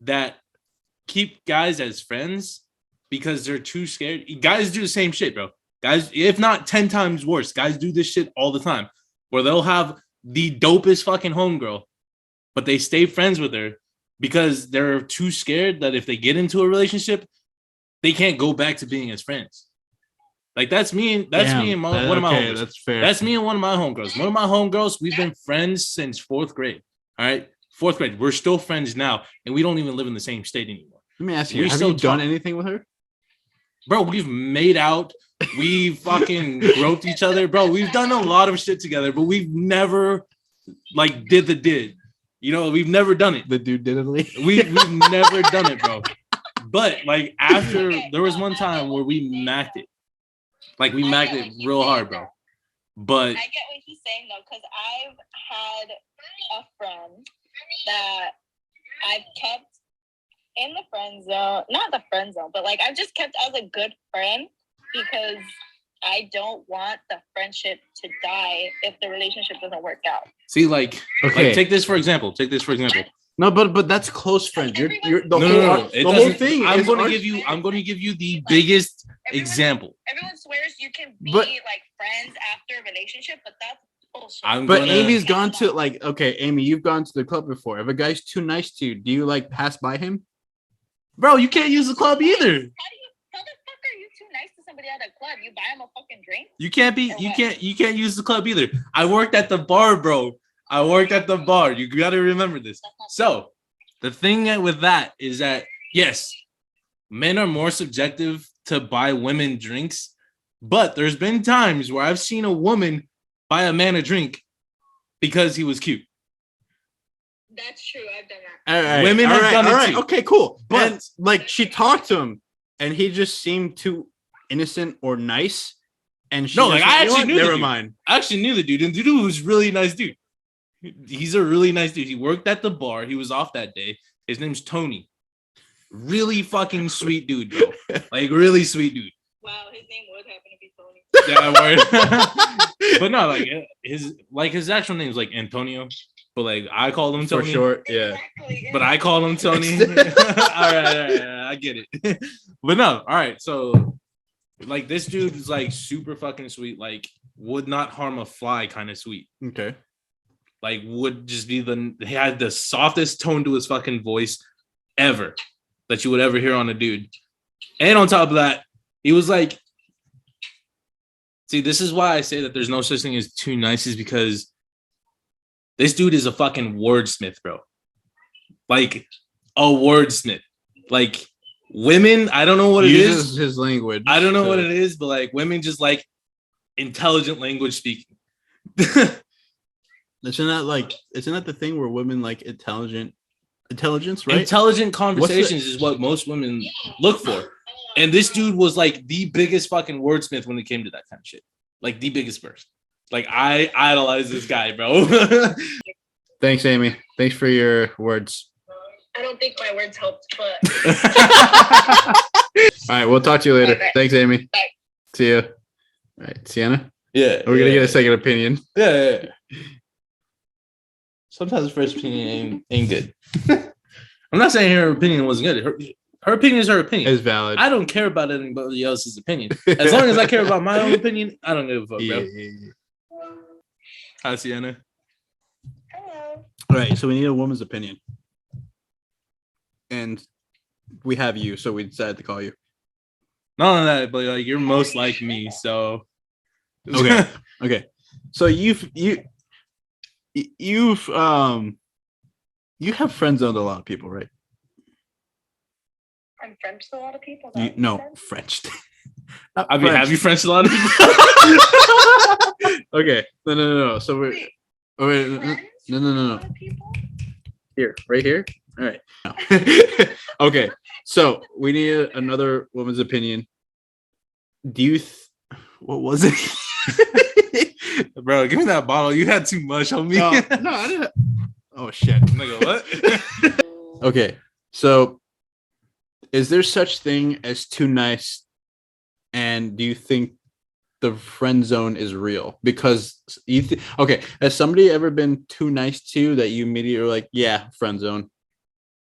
that keep guys as friends because they're too scared. Guys do the same shit, bro. Guys, if not 10 times worse, guys do this shit all the time where they'll have the dopest fucking homegirl, but they stay friends with her because they're too scared that if they get into a relationship, they can't go back to being as friends. Like that's me and one of my homegirls. That's fair. That's me and one of my homegirls. One of my homegirls, we've been friends since 4th grade. All right. 4th grade. We're still friends now, and we don't even live in the same state anymore. Let me ask you, we have still you done talk. anything with her? Bro, we've made out. We fucking groped each other. Bro, we've done a lot of shit together, but we've never like did the did. You know, we've never done it. The dude didn't. We've never done it, bro. But like after there was one time where we macked it. Like we macked it real hard, bro. But I get what he's saying though, because I've had a friend that I've kept in the friend zone, not the friend zone, but like I've just kept as a good friend because I don't want the friendship to die if the relationship doesn't work out. see, like, Okay. like take this for example. No, but that's close friends. You're the No, whole, no, no. the whole thing. I'm is going to ours- give you the biggest example. Everyone swears you can be But- like friends after a relationship, but that's bullshit. But gonna- Amy's gone to like, okay, Amy, you've gone to the club before. If a guy's too nice to you, do you like pass by him? Bro, you can't use the club either. How the fuck are you too nice to somebody at a club? You buy them a fucking drink? You can't use the club either. I worked at the bar, bro. I worked at the bar. You gotta remember this. So the thing with that is that yes, men are more subjective to buy women drinks, but there's been times where I've seen a woman buy a man a drink because he was cute. That's true. I've done that. All right, Women all have right, done it all right, too. okay, cool. But- But like, she talked to him, and he just seemed too innocent or nice. And she No, like, just I went, "You know actually what? knew the Never dude. mind. I actually knew the dude, and the dude was a really nice dude. He's a really nice dude. He worked at the bar. He was off that day. His name's Tony. Really fucking sweet dude, bro. Like really sweet dude. Wow, his name would happen to be Tony. Yeah, word. But no, like his actual name is like Antonio, but like I call him For Tony. short, yeah. Exactly. But I call him Tony. all right, I get it. But no, all right. So like this dude is like super fucking sweet, like would not harm a fly kind of sweet. Okay. Like would just be he had the softest tone to his fucking voice ever that you would ever hear on a dude. And on top of that, he was like, see, this is why I say that there's no such thing as too nice, is because this dude is a fucking wordsmith, bro. Like a wordsmith. Like women, I don't know what it uses is. his language. I don't know what it is, but like women just like intelligent language speaking. Isn't that the thing where women like intelligence, right? Intelligent conversations is what most women look for. And this dude was like the biggest fucking wordsmith when it came to that kind of shit. Like the biggest person. Like I idolize this guy, bro. Thanks, Amy. Thanks for your words. I don't think my words helped, but All right, we'll talk to you later. Okay. Thanks, Amy. Bye. See you. All right, Sienna. Yeah. We're gonna get a second opinion. Yeah. Sometimes the first opinion ain't good. I'm not saying her opinion wasn't good. Her opinion is her opinion. It's valid. I don't care about anybody else's opinion. As long as I care about my own opinion, I don't give a fuck, bro. Yeah. Hi, Sienna. hello. All right, so we need a woman's opinion, and we have you, so we decided to call you. Not only that, but like you're most like me, so Okay. Okay. So you have friend zoned a lot of people, right? I'm French to a lot of people. No, French. have you French a lot of people? Okay. No. So we're Wait, wait, friends? no. A lot of people? Here, right here. All right. No. Okay. So we need another woman's opinion. Do you? What was it? Bro, give me that bottle. You had too much on me. No, I didn't. Oh shit. Nigga, what? Okay. So, is there such thing as too nice? And do you think the friend zone is real? Because okay, has somebody ever been too nice to you that you immediately are like, yeah, friend zone?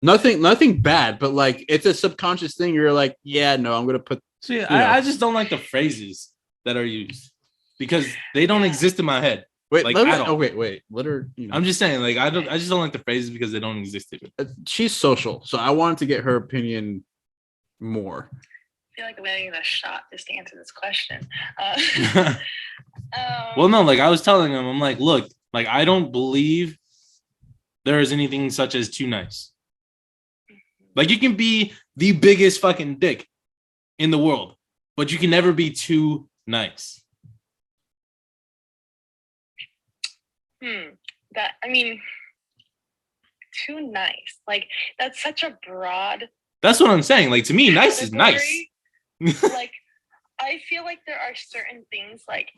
Nothing bad, but like it's a subconscious thing. You're like, yeah, no, I'm gonna put. See, know. I just don't like the phrases that are used because they don't exist in my head. Wait, Like, let her, I don't. oh wait. Let her. I'm just saying, like, I just don't like the phrases because they don't exist in me. She's social, so I wanted to get her opinion more. I feel like I'm getting a shot just to answer this question. Well, no, like I was telling him, I'm like, look, like I don't believe there is anything such as too nice. Like you can be the biggest fucking dick in the world, but you can never be too nice. That I mean, too nice. Like that's such a broad. That's what I'm saying. Like to me, nice is nice. Like I feel like there are certain things like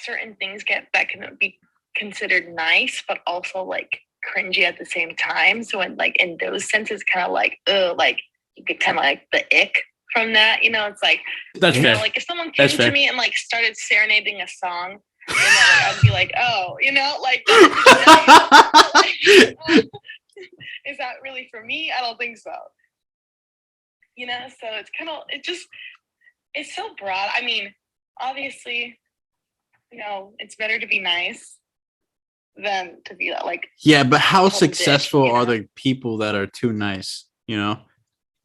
certain things that can be considered nice, but also like cringy at the same time. So in like in those senses, kind of like like you get kind of like the ick from that. You know, it's like That's fair. like if someone came to me and like started serenading a song. You know, like, I'd be like, oh, you know, like, is that really for me? I don't think so. You know, so it's kind of, it's so broad. I mean, obviously, you know, it's better to be nice than to be that, like. Yeah, but how total successful dick, you are know? the people that are too nice? You know.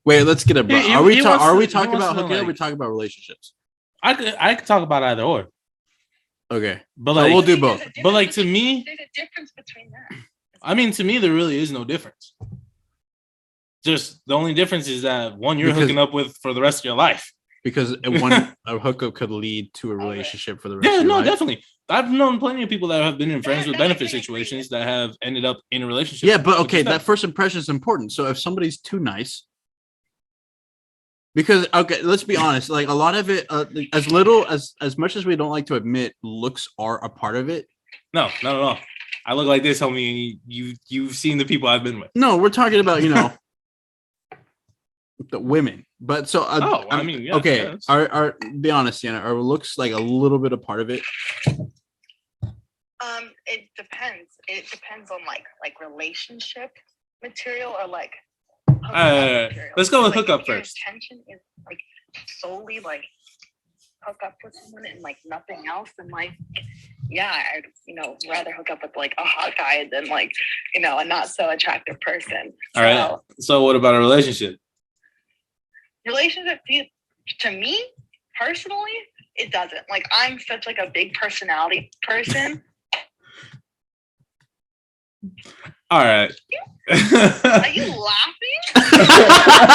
Wait, let's get a. He Are we wants to- he talking wants about to know, hooking up? Or are we like- talking about relationships? I could talk about either or, Okay, but so like we'll do There's a both. difference But like to between- me, there's a difference between that. I mean, to me, there really is no difference. Just the only difference is that one you're Because- hooking up with for the rest of your life. Because a hookup could lead to a relationship for the rest Yeah, of your no, life. definitely. I've known plenty of people that have been in friends with that I benefit can agree situations with. that have ended up in a relationship. Yeah, but with okay, just them. that first impression is important. So if somebody's too nice, because okay, let's be honest, like a lot of it, as much as we don't like to admit, looks are a part of it. No, not at all. I look like this, homie. You've seen the people I've been with. No, we're talking about the women. But so I mean, yeah, okay, yes. our be honest, Sienna, our looks like a little bit a part of it. It depends. It depends on like relationship material or like. Let's go with Like, hookup if your first. intention is like solely like hook up with someone and like nothing else, then like yeah, I'd rather hook up with like a hot guy than like a not so attractive person. All right. So what about a relationship? Relationship to me personally, it doesn't. Like I'm such like a big personality person All right. Are you laughing?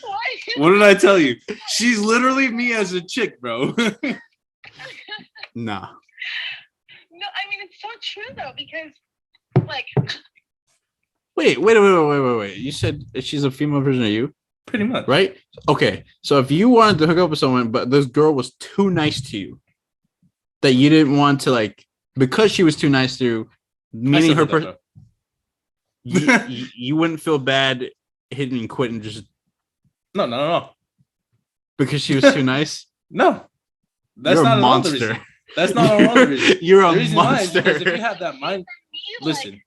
Why? What did I tell you? She's literally me as a chick, bro. Nah. No, I mean it's so true though because like Wait. You said she's a female version of you, Pretty much. right? Okay. So if you wanted to hook up with someone, but this girl was too nice to you, that you didn't want to like because she was too nice to you, meaning her person, you wouldn't feel bad hitting and quitting just No. because she was too nice. No. That's You're not a at all the monster. reason. That's not at all the reason. You're a The reason why is monster. because if you have that mind, listen.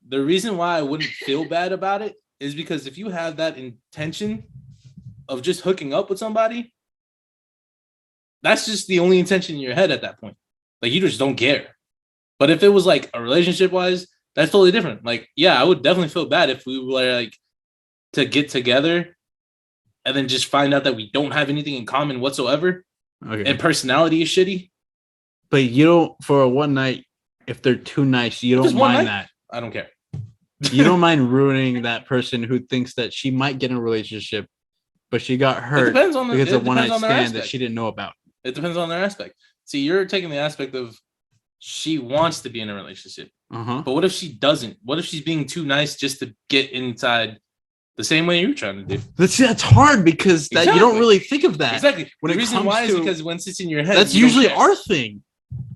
The reason why I wouldn't feel bad about it is because if you have that intention of just hooking up with somebody, that's just the only intention in your head at that point. Like you just don't care. But if it was like a relationship wise, that's totally different. Like, yeah, I would definitely feel bad if we were like to get together and then just find out that we don't have anything in common whatsoever Okay. and personality is shitty. But you don't for a one night, if they're too nice, you don't Just one mind night? that. I don't care. You don't mind ruining that person who thinks that she might get in a relationship, but she got It hurt depends on the because it of one night depends on their stand that aspect. she didn't know about. It depends on their aspect. See, you're taking the aspect of she wants to be in a relationship. Uh-huh. But what if she doesn't? What if she's being too nice just to get inside the same way you're trying to do? That's hard because that you don't Exactly. really think of that. Exactly. When The it reason comes why is to- because once it's in your head, That's you don't usually care. our thing.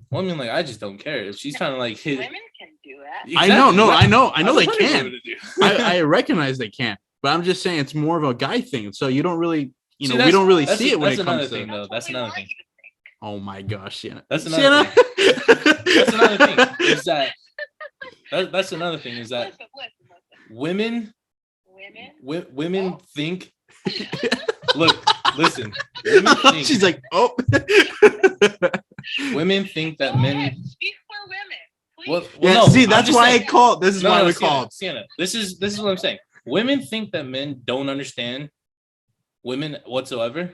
Well, I mean, like, I just don't care. If she's trying to like hit women can do that. I know, no, Exactly. I know That's they plenty of can. women to do. I recognize they can, but I'm just saying it's more of a guy thing. So you don't really, See, we that's- don't really that's- see it when it that's comes another to. thing, though. That's what we another want thing. you to think. Oh my gosh, Sienna. That's another Sienna? That's another thing. Is that that's another thing is that Listen. women Women. think. Look, listen. Women think, She's like, oh. women think that Go men. ahead, speak for women. Please. Well, Yeah, no, see, I'm that's just why saying- I called. This is why we Sienna, called. Sienna, this is what I'm saying. Women think that men don't understand women whatsoever,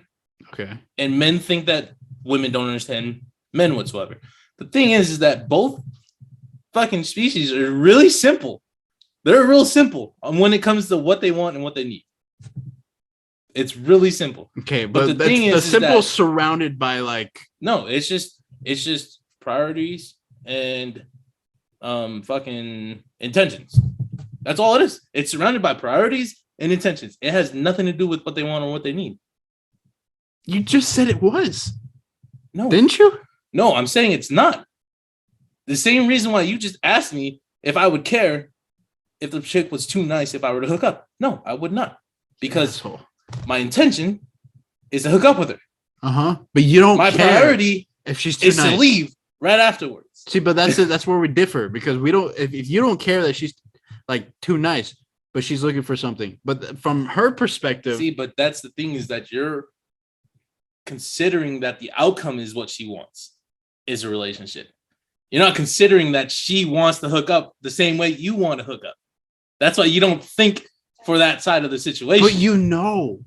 Okay. and men think that women don't understand men whatsoever. The thing is that both fucking species are really simple. They're real simple when it comes to what they want and what they need. It's really simple. Okay, But but the the thing is simple that- surrounded by like No, it's just priorities and fucking intentions. That's all it is. It's surrounded by priorities and intentions. It has nothing to do with what they want or what they need. you just said it was, No, didn't you? no, I'm saying it's not. The same reason why you just asked me if I would care if the chick was too nice if I were to hook up. No, I would not. Because my intention is to hook up with her. But you don't My care priority if she's too is nice. to leave right afterwards. See, but that's it. That's where we differ because we don't. If you don't care that she's like too nice, but she's looking for something. But from her perspective, See, but that's the thing is that you're considering that the outcome is what she wants is a relationship. You're not considering that she wants to hook up the same way you want to hook up. That's why you don't think for that side of the situation. but you know,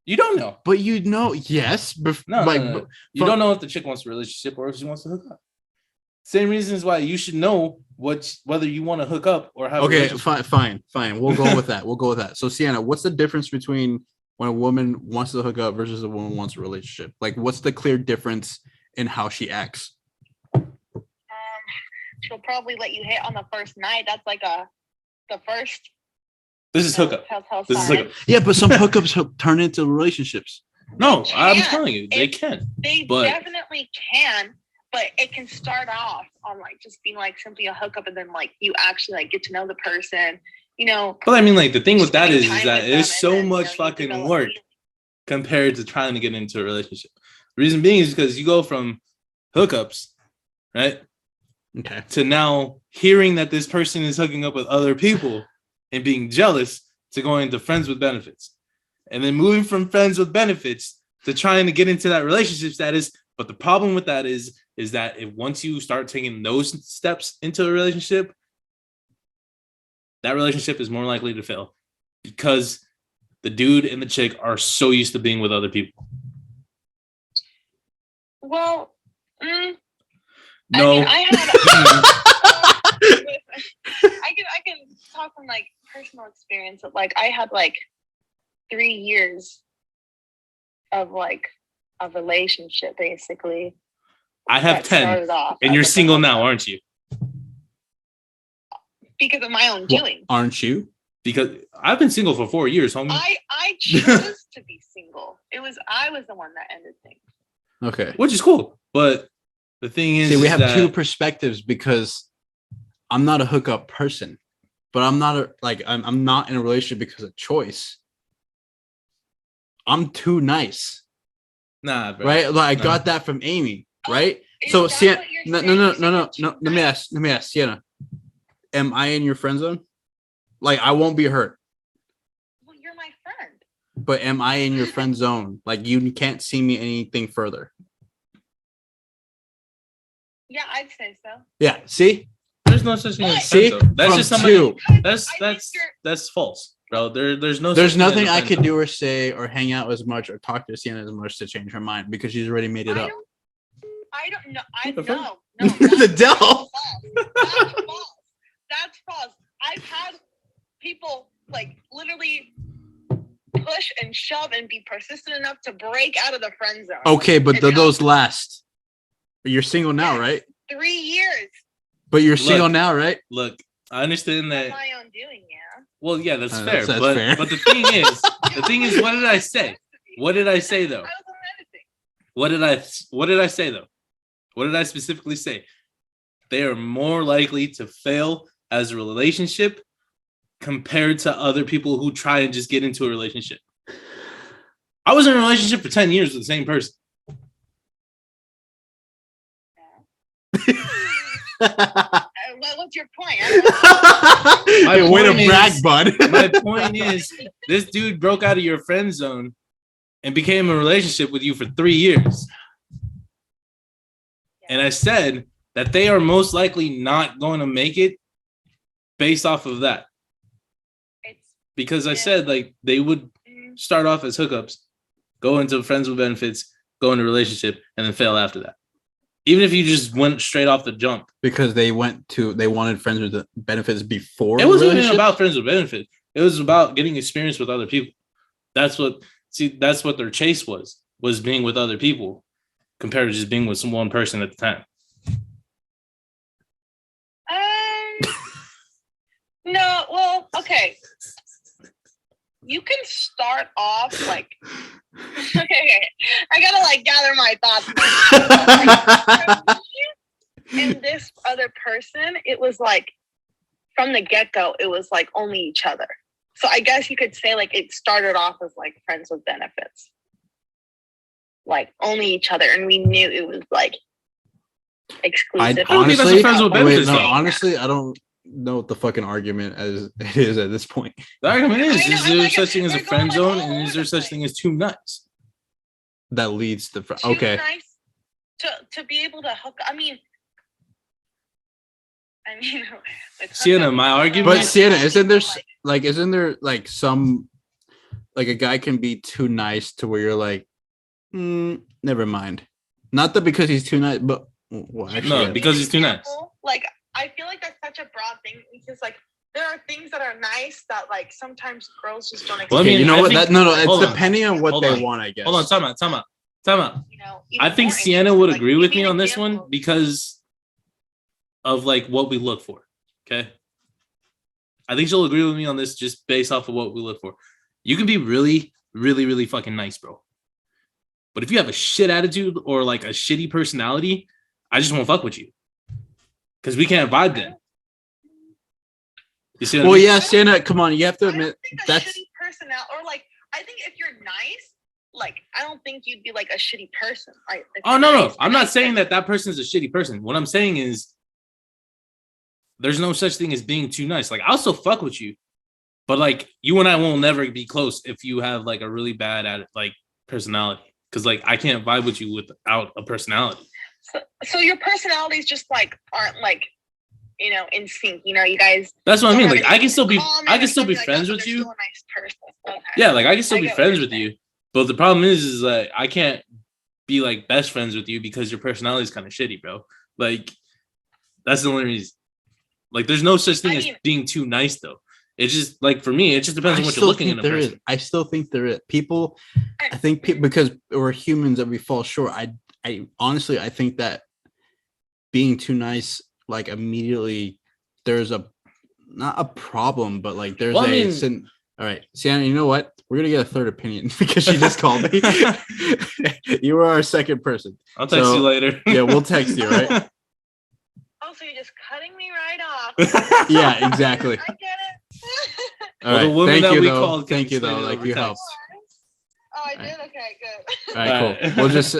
yes, No, like no. You don't know if the chick wants a relationship or if she wants to hook up. Same reasons why you should know whether you want to hook up or have. okay, a relationship. fine. We'll go with that. We'll go with that. So, Sienna, what's the difference between when a woman wants to hook up versus a woman wants a relationship? Like, what's the clear difference in how she acts? She'll probably let you hit on the first night. That's like the first. This is hookup. telltale This is sign. hookup. Yeah, but some hookups turn into relationships. No, I'm can. telling you, they can. They But- definitely can, but it can start off on like just being like simply a hookup, and then like you actually like get to know the person. You know. But I mean, like the thing with that spending is time that with it's them, so and then, much you fucking develop work feelings. compared to trying to get into a relationship. The reason being is because you go from hookups, right, Okay. to now hearing that this person is hooking up with other people and being jealous to going to friends with benefits. And then moving from friends with benefits to trying to get into that relationship status. But the problem with that is that if once you start taking those steps into a relationship, that relationship is more likely to fail because the dude and the chick are so used to being with other people. Well, No. I mean, I had. personal experience. Like I had like 3 years of like a relationship, basically. I have that 10, started off and as you're like a single now, hookup aren't you? because of my own Well, doing. aren't you? Because I've been single for 4 years, homie. I chose to be single. I was the one that ended things. Okay. Which is cool, but the thing is, See, we is have that, two perspectives because I'm not a hookup person, but I'm not I'm not in a relationship because of choice. I'm too nice, nah, bro. right? Like I Nah. got that from Amy, right? Is So that Sienna, what you're no, saying? no, no, You're no, no, saying no. it's too Let me ask Sienna. Am I in your friend zone? Like I won't be hurt, Well, you're my friend. but am I in your friend zone? Like you can't see me anything further. Yeah, I'd say so. Yeah. See, There's no such thing as see, friend zone. That's from just somebody. two. That's I think that's you're- that's false, bro. There's no. There's such thing as nothing a I friend could zone. do or say or hang out as much or talk to Sienna as much to change her mind because she's already made it up. I don't know. What the fuck? No. The devil. False. That's false. That's false. I've had people like literally push and shove and be persistent enough to break out of the friend zone. Okay, but It's those last. But you're single now, Yes. right? 3 years But you're Look. single now, right? Look, I understand of that. my own doing, yeah. Well, yeah, that's Oh, fair. that's but fair. but the thing is, what did I say? What did I say though? I was on anything. What did I say though? What did I specifically say? They are more likely to fail as a relationship compared to other people who try and just get into a relationship. I was in a relationship for 10 years with the same person. What's your point? I don't know. My Way to point brag, is- bud. My point is, this dude broke out of your friend zone and became in a relationship with you for 3 years. And I said that they are most likely not going to make it based off of that. It's Because I said like they would start off as hookups, go into friends with benefits, go into a relationship, and then fail after that. Even if you just went straight off the jump. Because they wanted friends with the benefits before. It the wasn't even relationship? about friends with benefits. It was about getting experience with other people. That's what their chase was being with other people compared to just being with one person at the time. No, well, okay. You can start off like okay. I gotta like gather my thoughts. And this other person, it was like from the get-go, it was like only each other. So I guess you could say like it started off as like friends with benefits. Like only each other, and we knew it was like exclusive. Honestly, friends with benefits, though. honestly, I don't know what the fucking argument as it is at this point. The argument I know, is I'm there like, such thing as a they're friend going, zone, like, all and is over there the such place. thing as too nice? That leads to Too okay. nice to be able to hook. I mean, like, Sienna, hook up my with argument- But someone Sienna, else, isn't there like some like a guy can be too nice to where you're like, never mind. Not that because he's too nice, but well, actually, No, yeah. because he's too nice. Like, I feel like that's such a broad thing because, like, there are things that are nice that, like, sometimes girls just don't. Well, I Okay, mean, you know I what? think- That no, it's hold on. depending on what Hold they on. want, I guess. Hold on, time out. You know, I even think more Sienna interesting, would like, agree with give me an on this one example. because of like what we look for. Okay. I think she'll agree with me on this just based off of what we look for. You can be really, really, really fucking nice, bro. But if you have a shit attitude or like a shitty personality, I just won't fuck with you. Because we can't vibe then. You see what I Well, mean? yeah, Sienna, come on, you have to I don't admit think a that's shitty person out, or like, I think if you're nice, like, I don't think you'd be like a shitty person. Like, if Oh you're no, nice, I'm you're not nice, saying but- that person's a shitty person. What I'm saying is there's no such thing as being too nice. Like I'll still fuck with you, but like you and I won't never be close if you have like a really bad at like personality. Because like I can't vibe with you without a personality. So your personalities just like aren't like, you know, in sync. You know, you guys. That's what I don't mean. have Like I can still be common I or can still be something like friends that, with but you. you're still a nice person. Okay. Yeah, like I can still I be get what friends you're with you. But the problem is like I can't be like best friends with you because your personality is kind of shitty, bro. Like that's the only reason. Like there's no such thing I as mean- being too nice though. It's just like for me, it just depends on what you're looking at. I still think there is people. I think because we're humans and we fall short. I honestly, I think that being too nice, like immediately, there's not a problem, but like there's all right, Sienna, you know what? We're gonna get a third opinion because she just called me. You were our second person. I'll text you later. Yeah, we'll text you, right? Oh, so you're just cutting me right off. Yeah, exactly. I get it. All right, the woman thank that you we though. called Thank you explain though. it Like over you text. helped. Oh, I did? Okay, good. All right,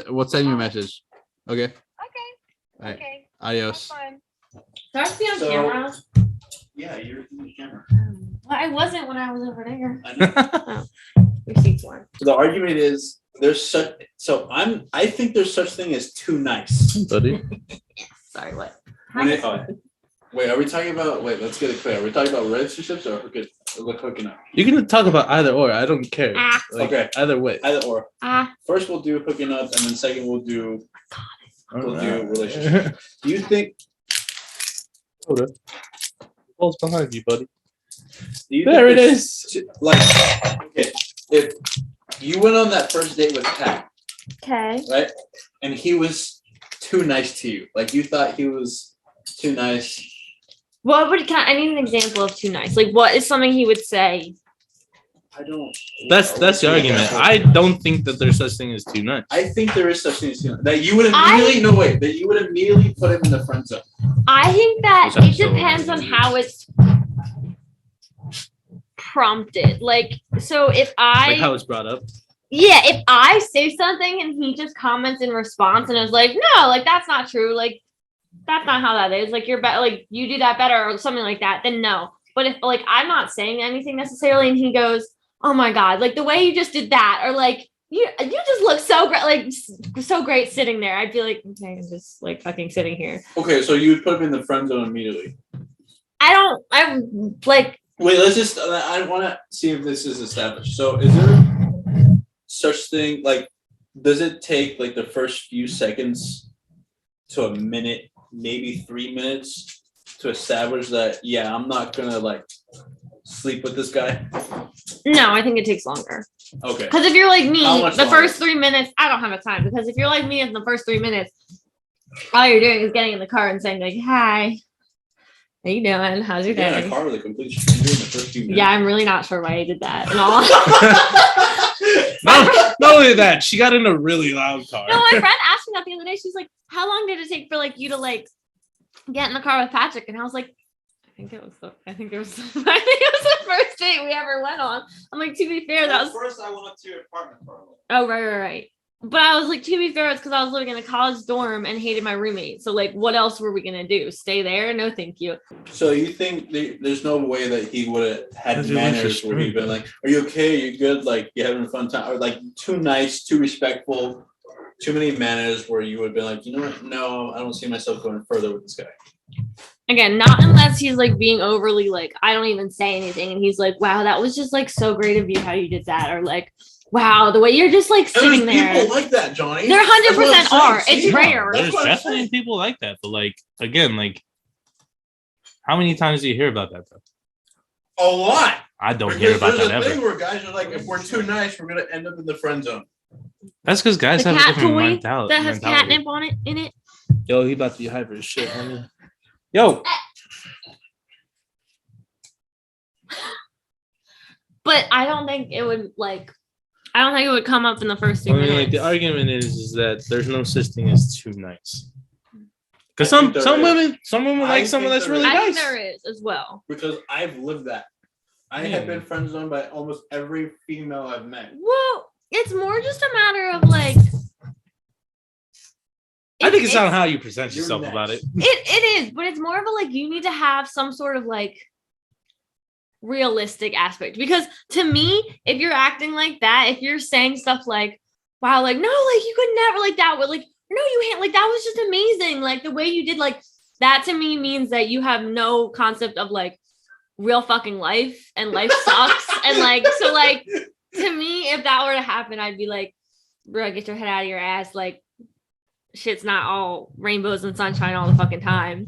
cool. We'll send you a message. Okay. Okay. All right. Okay. Adios. Have fun. Do I have to be on So- camera? Yeah, you're in the camera. Well, I wasn't when I was over there. I know. Receipts one. So the argument is I think there's such thing as too nice. Buddy. Sorry, what? When it- wait, are we talking about? Wait, let's get it clear. Are we talking about relationships or hooking up? You can talk about either or. I don't care. Ah. Okay. Either way. Either or. First, First, we'll do hooking up, and then second, we'll do Alright. relationship. Do you think? Hold up. What's behind you, buddy? Do you There think it there's- is. Like, okay, if you went on that first date with Pat, okay. right, and he was too nice to you, like you thought he was too nice. I need an example of too nice. Like, what is something he would say? I don't. That's the argument. I don't think that there's such thing as too nice. I think there is such thing as that you would immediately that you would immediately put him in the friend zone. I think that Which I'm it so depends on how it's prompted. Like, so if Like how it's brought up. if I say something and he just comments in response and is like, no, like that's not true. Like, that's not how that is. Like, you're better. Like, you do that better or something like that. Then no. But if like I'm not saying anything necessarily, and he goes, "Oh my god, like the way you just did that," or like you just look so great, like so great sitting there. I'd be like, okay, I'm just like fucking sitting here. Okay, so you would put him in the friend zone immediately. I'm like, Wait, let's just. I want to see if this is established. So, is there such thing like? Does it take like the first few seconds to a minute, maybe 3 minutes, to establish that? Yeah, I'm not gonna like sleep with this guy. no, I think it takes longer. Okay. Because if you're like me, How much the longer? first 3 minutes, I don't have a time. Because if you're like me in the first 3 minutes, all you're doing is getting in the car and saying like, "Hi, how you doing? How's your Get in day?" a car with a complete stranger in the first few minutes. Yeah, I'm really not sure why I did that. And all. Not only that, she got in a really loud car. No, my friend asked me that the other day. She's like, "How long did it take for like you to like get in the car with Patrick?" And I was like, I think it was the first date we ever went on. I'm like, to be fair, that was first. I went up to your apartment for a little. oh right. But I was like, to be fair, it's because I was living in a college dorm and hated my roommate. So like, what else were we gonna do? Stay there? No, thank you. So you think there's no way that he would have had That's your manners interest, where he'd been like, "Are you okay? Are you good? Like, you having a fun time?" Or like too nice, too respectful, too many manners where you would have been like, "You know what? No, I don't see myself going further with this guy." Again, not unless he's like being overly like, I don't even say anything, and he's like, "Wow, that was just like so great of you how you did that," or like, "Wow, the way you're just like sitting there." People like that, Johnny. There 100% are. See, It's rare. That's There's what I'm definitely saying. people like that, but like again, like how many times do you hear about that though? A lot. I don't hear about there's that a ever. thing where guys are like, if we're too nice, we're gonna end up in the friend zone. That's because guys The have a cat different toy mentality. that has catnip on it in it. Yo, he about to be hyper as shit, homie. Yo, But I don't think it would like. I don't think it would come up in the first 2 I mean, minutes. like the argument is that there's no such thing as too nice. Because I think some there women I like someone think that's there really I think nice. there is as well. Because I've lived that. I have been friend zoned by almost every female I've met. Well, it's more just a matter of like. I think it's on how you present You're yourself next. about it. It is, but it's more of a like you need to have some sort of like realistic aspect, because to me, if you're acting like that, if you're saying stuff like, "Wow, like no, like you could never like that," would like no, you can't, like that was just amazing, like the way you did, like that to me means that you have no concept of like real fucking life, and life sucks, and like so like to me, if that were to happen, I'd be like, bro, get your head out of your ass, like shit's not all rainbows and sunshine all the fucking time.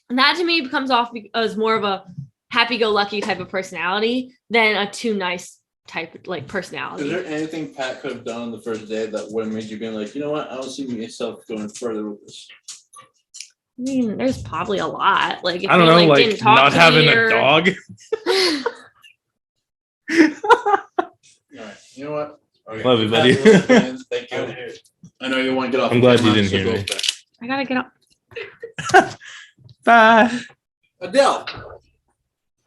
And that to me comes off as more of a happy-go-lucky type of personality than a too nice type like personality. Is there anything Pat could have done on the first day that would have made you be like, you know what, I don't see myself going further with this? I mean, there's probably a lot. Like if I don't you, know, like didn't talk not to having me a or- dog. All right, you know what? Okay. Love you, buddy. Thank you. I know you want to get off. I'm the glad you camera, didn't so hear go me. with that. I gotta get up. Bye. Adele.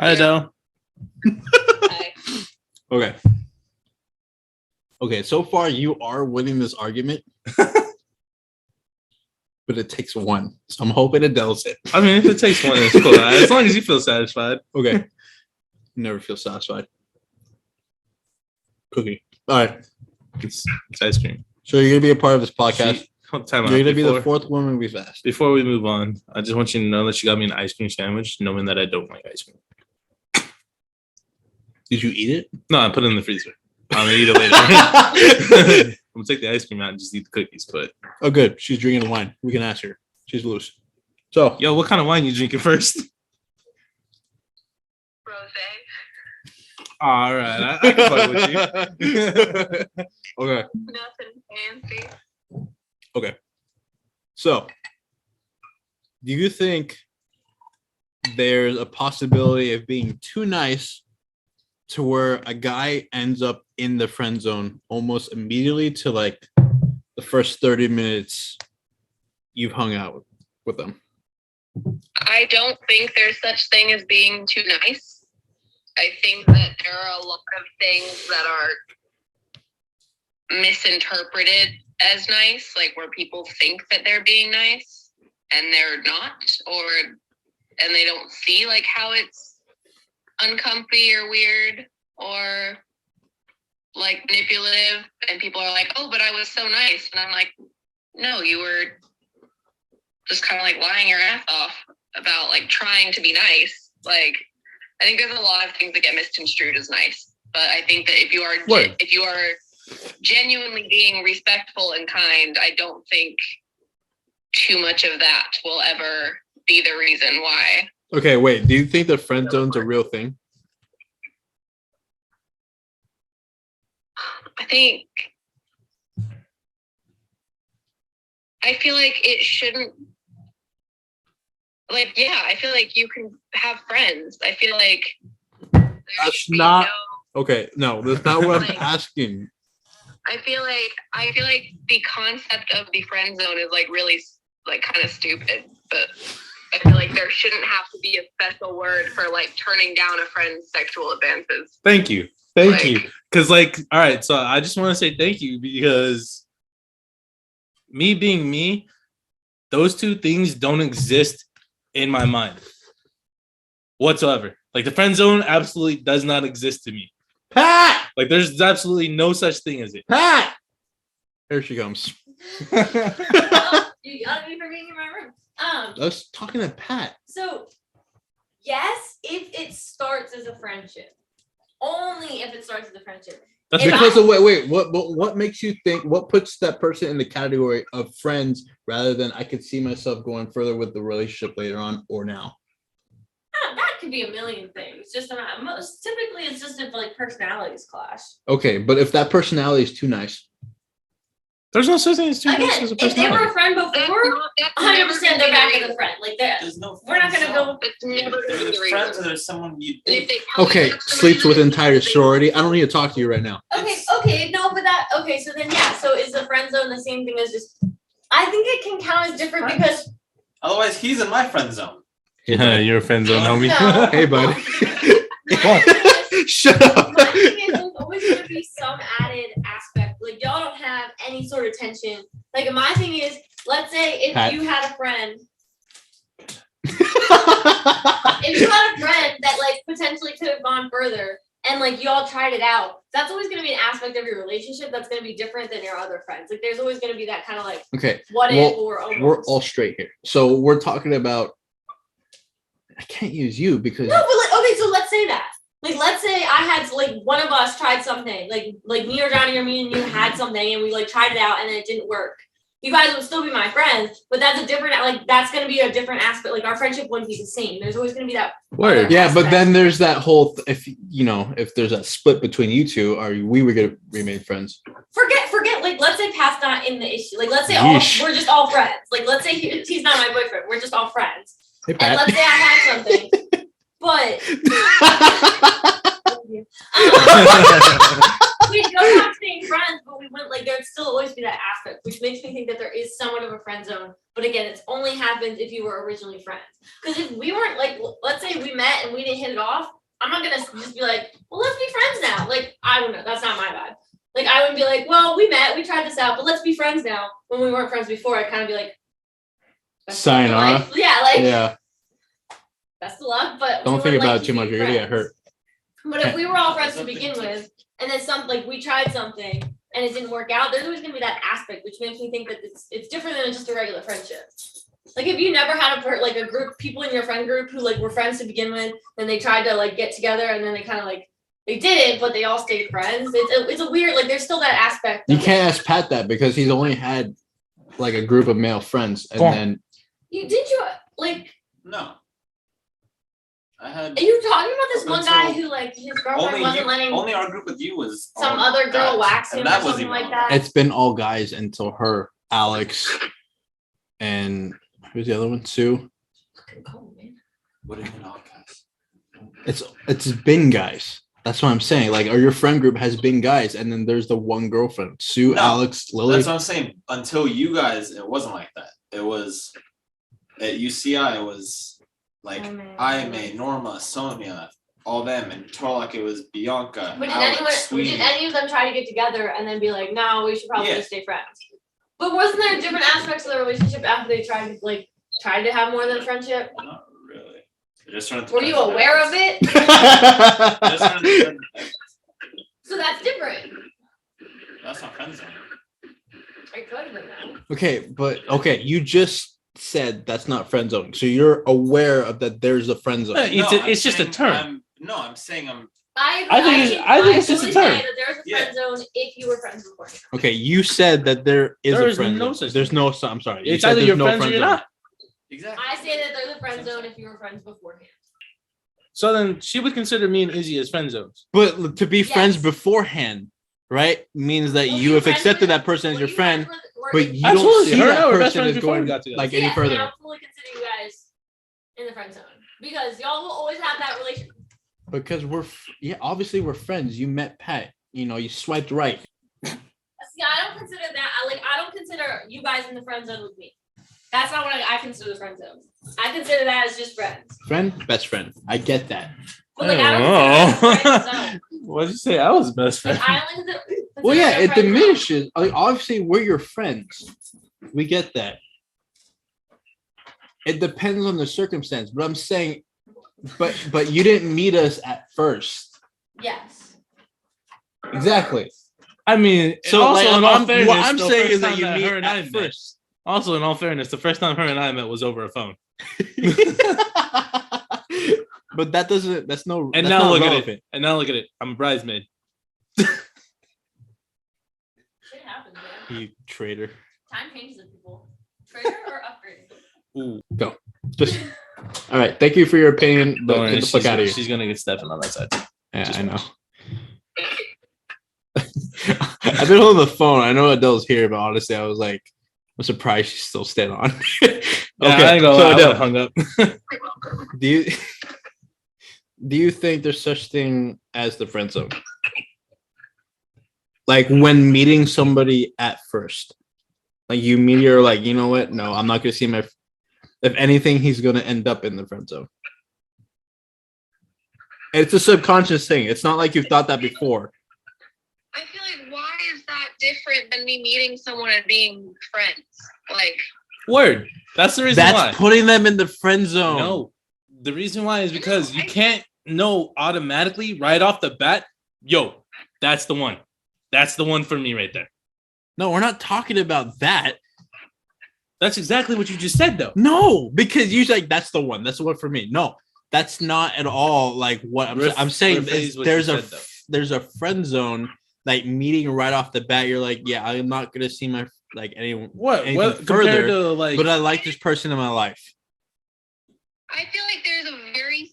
Hi, Adele. Hi. Okay. Okay, so far you are winning this argument. But it takes one. So I'm hoping Adele's it. I mean, if it takes one, it's cool. As long as you feel satisfied. Okay. Never feel satisfied. Cookie. All right. It's ice cream. So you're gonna be a part of this podcast. Time out. You're gonna be the Before- fourth woman we've asked. Before we move on, I just want you to know that you got me an ice cream sandwich, knowing that I don't like ice cream. Did you eat it? No, I put it in the freezer. I'm gonna eat it later. I'm gonna take the ice cream out and just eat the cookies. But Oh, good. She's drinking wine. We can ask her. She's loose. So yo, what kind of wine you drinking first? Rosé. All right, I can fuck with you. Okay. Nothing fancy. So, do you think there's a possibility of being too nice to where a guy ends up in the friend zone almost immediately to like the first 30 minutes you've hung out with them? I don't think there's such thing as being too nice. I think that there are a lot of things that are misinterpreted as nice, like where people think that they're being nice and they're not, and they don't see like how it's uncomfy or weird or like manipulative, and people are like, oh, but I was so nice, and I'm like, no, you were just kind of like lying your ass off about like trying to be nice. Like, I think there's a lot of things that get misconstrued as nice, but I think that if you are genuinely being respectful and kind, I don't think too much of that will ever be the reason why. Okay, wait. Do you think the friend zone's a real thing? I feel like it shouldn't, like, yeah, I feel like you can have friends. I feel like That's not okay. No, that's not what I'm Like- asking. I feel like the concept of the friend zone is like really like kind of stupid, but I feel like there shouldn't have to be a special word for like turning down a friend's sexual advances. Thank you. Thank you. Because, like, all right, so I just want to say thank you because me being me, those two things don't exist in my mind whatsoever. Like, the friend zone absolutely does not exist to me. Pat! Like, there's absolutely no such thing as it. Pat! Here she comes. Oh, you yelled at me for being in my room. I was talking to Pat. So, yes, if it starts as a friendship, only if it starts as a friendship. That's If Because I- of wait, what makes you think? What puts that person in the category of friends rather than I could see myself going further with the relationship later on or now? That could be a million things. Just most typically, it's just if like personalities clash. Okay, but if that personality is too nice, There's no such thing as two Again, as a if they were personality. a friend before, 100% they're back as a friend. Like that. There's no. We're not gonna go. That's never gonna be There's the friends reason. or there's someone you And if think. they tell you okay, that's the sleeps with reason, entire they- sorority. I don't need to talk to you right now. Okay, no, but that okay. So then, yeah. So is the friend zone the same thing as just? I think it can count as different Friends. because Otherwise, he's in my friend zone. Yeah, you're a friend zone, homie. No. Hey, buddy. my thing is- Shut up. my thing is there's always gonna be some added aspect. Like y'all don't have any sort of tension. Like my thing is, let's say if Pat. you had a friend, if you had a friend that like potentially could have gone further and like y'all tried it out, that's always gonna be an aspect of your relationship that's gonna be different than your other friends. Like there's always gonna be that kind of like Okay, what Well, if or almost. we're all straight here. So we're talking about. I can't use you because No, but like, okay, so let's say that. Like, let's say I had like one of us tried something, like me or Johnny or me and you had something, and we like tried it out, and then it didn't work. you guys would still be my friends, but that's a different, like, that's going to be a different aspect. Like, our friendship wouldn't be the same. There's always going to be that. Word. Yeah, but aspect. then there's that whole if there's a split between you two, we were gonna remain friends. Forget. Like, let's say Pat's not in the issue. Like, let's say we're just all friends. Like, let's say he's not my boyfriend. We're just all friends. Hey, And Pat. let's say I had something, but we don't have staying friends, but we wouldn't, like, there'd still always be that aspect, which makes me think that there is somewhat of a friend zone. But again, it's only happens if you were originally friends. Because if we weren't, like, let's say we met and we didn't hit it off, I'm not gonna just be like, well, let's be friends now. Like, I don't know, that's not my vibe. Like, I would be like, well, we met, we tried this out, but let's be friends now. When we weren't friends before, I'd kind of be like, Sayonara. Yeah, best of luck, but Don't we think would about like it too much. You're gonna get hurt. But if we were all friends to begin with, and then we tried something and it didn't work out, there's always gonna be that aspect, which makes me think that it's different than just a regular friendship. Like, if you never had a group, people in your friend group who, like, were friends to begin with, then they tried to, like, get together, and then they kind of, like, they didn't, but they all stayed friends. It's a weird, like, there's still that aspect. You can't ask Pat that because he's only had like a group of male friends, and then You like? No. I had Are you talking about this Up one until- guy who, like, his girlfriend wasn't letting only our group with you was some all other girl guys. wax And him or that wasn't something even like all that? it's been all guys until her, Alex, and who's the other one? Sue. Oh, man. What do you mean all guys? It's been guys. That's what I'm saying. Like, or your friend group has been guys, and then there's the one girlfriend, Sue, No, Alex, Lily. That's what I'm saying. Until you guys, it wasn't like that. It was at UCI. It was like Ime, Norma, Sonia, all them, and Torlak. It was Bianca. But Alex, did Sweetie. any of them try to get together and then be like, no, we should probably Yeah. just stay friends? But wasn't there different aspects of the relationship after they tried to have more than a friendship? Not really. They just wanted to Were you test aware of it? They just wanted to test- So that's different. That's not friend zone. I could have been that. Okay, you just said that's not friend zone, so you're aware of that. There's a friend zone. It's just a term. I'm saying I think it's just a fully term. say that there's a friend zone if you were friends before. Okay, you said that there is There a is friend no zone. such There's thing. no. I'm sorry. You It's said either there's you're no friends or friend you're zone. not. exactly. I say that there's a friend zone if you were friends beforehand. So then she would consider me and Izzy as friend zones. But to be friends Yes. beforehand, right, means that Were you have friends accepted with- that person as were your you friend, friends but with- you Absolutely. don't see Her and I that were best person friends as before we going got together. like So any yes, further. then I'll fully consider you guys in the friend zone because y'all will always have that relationship. Because obviously we're friends. You met Pat. You swiped right. See, I don't consider that. I don't consider you guys in the friend zone with me. That's not what I consider the friend zone. I consider that as just friends. Friend, best friend. I get that. But like, I don't consider that a friend zone. What did you say? I was best Like, friend. I only consider Well, yeah, a it friend zone. diminishes. Like, obviously, we're your friends. We get that. It depends on the circumstance, but I'm saying, but you didn't meet us at first. Yes. Exactly. I mean, So, also like, in all what fairness, I'm the saying first is that time you meet her and I at met- first. Also, in all fairness, the first time her and I met was over a phone. But that's no. And that's now not look relevant. at it. And now look at it. I'm a bridesmaid. Shit happens, man. You traitor. Time changes with people. Traitor or upgrade? Go. Just. All right. Thank you for your opinion. But Don't worry, get the fuck out of here. she's gonna get Stefan on that side. Yeah, just I know. I've been on the phone. I know Adele's here, but honestly, I was like, I'm surprised she's still staying on. Okay, I ain't gonna so lie, I Adele, would've hung up. do you think there's such thing as the friend zone? Like when meeting somebody at first, like you meet her, like, you know what? No, I'm not gonna see my. If anything, he's gonna end up in the friend zone. It's a subconscious thing. It's not like you've thought that before. I feel like why is that different than me meeting someone and being friends? Like, Word. That's the reason That's why. putting them in the friend zone. No, the reason why is because you can't know automatically right off the bat. Yo, that's the one. That's the one for me right there. No, we're not talking about that. That's exactly what you just said, though. No, because usually like, that's the one. That's the one for me. No, that's not at all like what I'm saying. rephrase what There's you a said, though. there's a friend zone, like meeting right off the bat. You're like, yeah, I'm not gonna see my like anyone. What anything compared to like? But I like this person in my life. I feel like there's a very,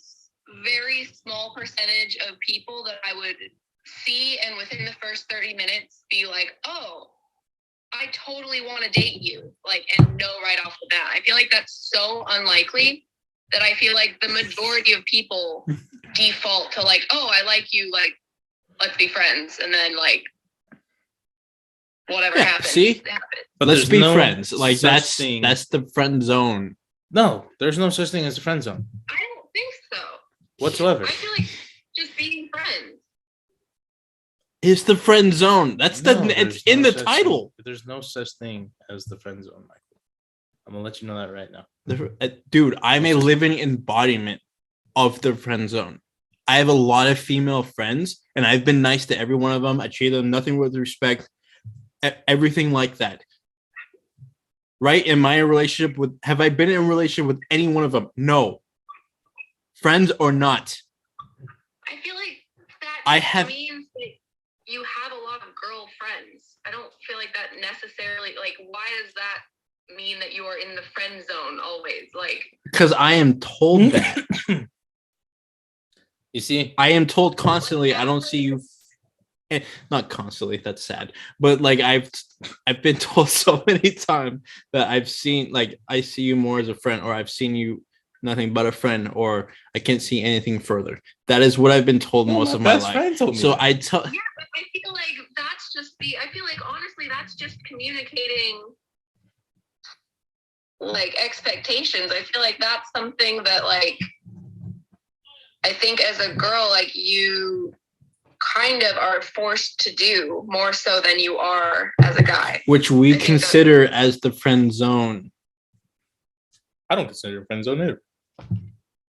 very small percentage of people that I would see and within the first 30 minutes be like, oh, I totally want to date you. Like, and know right off the bat. I feel like that's so unlikely that I feel like the majority of people default to like, oh, I like you. Like, let's be friends. And then like, whatever happens. See? Happens. But let's be no friends. Like that's thing. that's the friend zone. No, there's no such thing as a friend zone I don't think so. whatsoever. I feel like just being friends. It's the friend zone. That's it's in the title. There's no such thing as the friend zone, Michael. I'm gonna let you know that right now. Dude, I'm a living embodiment of the friend zone. I have a lot of female friends, and I've been nice to every one of them. I treat them nothing with respect, everything like that. Right? Am I in a relationship with? Have I been in a relationship with any one of them? No. Friends or not? I feel like that I have. means that you have a lot of girlfriends. I don't feel like that necessarily. Like, why does that mean that you are in the friend zone always? Like, Because I am told that. You see, I am told constantly. I don't see you. Not constantly. That's sad. But like I've been told so many times that I've seen like I see you more as a friend, or I've seen you nothing but a friend, or I can't see anything further. That is what I've been told most of my life. So I tell. yeah, but I feel like that's just I feel like honestly, that's just communicating like expectations. I feel like that's something that like I think as a girl, like you kind of are forced to do more so than you are as a guy. Which we consider as the friend zone. I don't consider a friend zone either.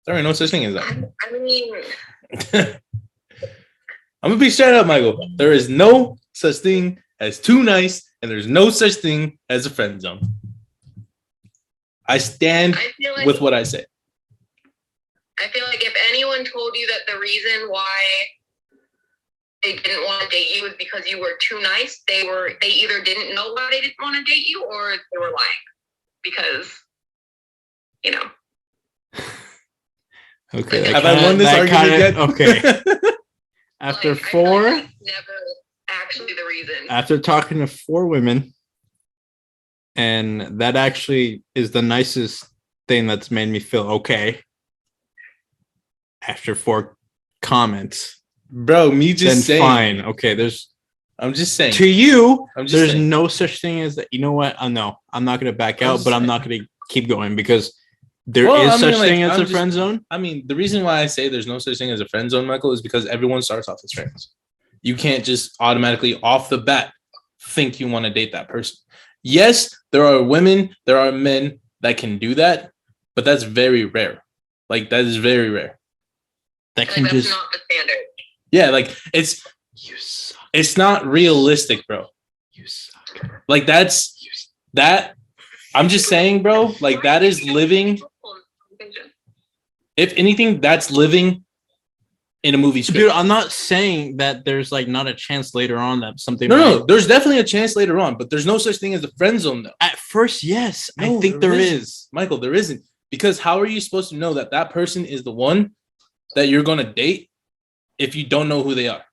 There ain't no such thing as that. I mean, I'm gonna be straight up, Michael. There is no such thing as too nice, and there's no such thing as a friend zone. I stand with what I say. I feel like if anyone told you that the reason why they didn't want to date you is because you were too nice, they either didn't know why they didn't want to date you, or they were lying because, you know. Okay. Have I won this argument yet? Okay. After like, four, like never actually the reason. After talking to 4 women, and that actually is the nicest thing that's made me feel okay. After 4 comments, bro, me just saying. Fine. Okay, I'm just saying. To you, there's no such thing as that. You know what? No, I'm not gonna back out, but I'm not gonna keep going because there is such thing as a friend zone. I mean, the reason why I say there's no such thing as a friend zone, Michael, is because everyone starts off as friends. You can't just automatically off the bat think you want to date that person. Yes, there are women, there are men that can do that, but that's very rare. Like that is very rare. That can just not the standard. Yeah, like it's you suck. It's not realistic, bro. You suck. Like that's that. I'm just saying, bro. Like that is living. If anything, that's living in a movie script. Dude, I'm not saying that there's like not a chance later on that something. No, there's definitely a chance later on, but there's no such thing as the friend zone, though. At first, yes, No, I think there is. Michael, there isn't, because how are you supposed to know that that person is the one that you're gonna date if you don't know who they are?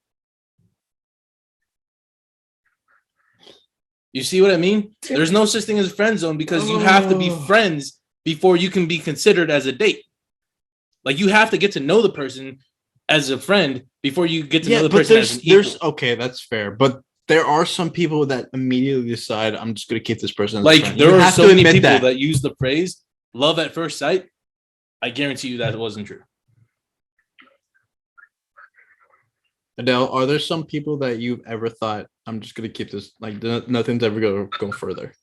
You see what I mean? There's no such thing as a friend zone because you have to be friends before you can be considered as a date. Like you have to get to know the person as a friend before you get to know the person as an equal. Okay, that's fair, but there are some people that immediately decide I'm just gonna keep this person as like a friend. there are so many people that use the phrase "love at first sight." I guarantee you that wasn't true. Adele, are there some people that you've ever thought I'm just gonna keep this, like nothing's ever gonna go further?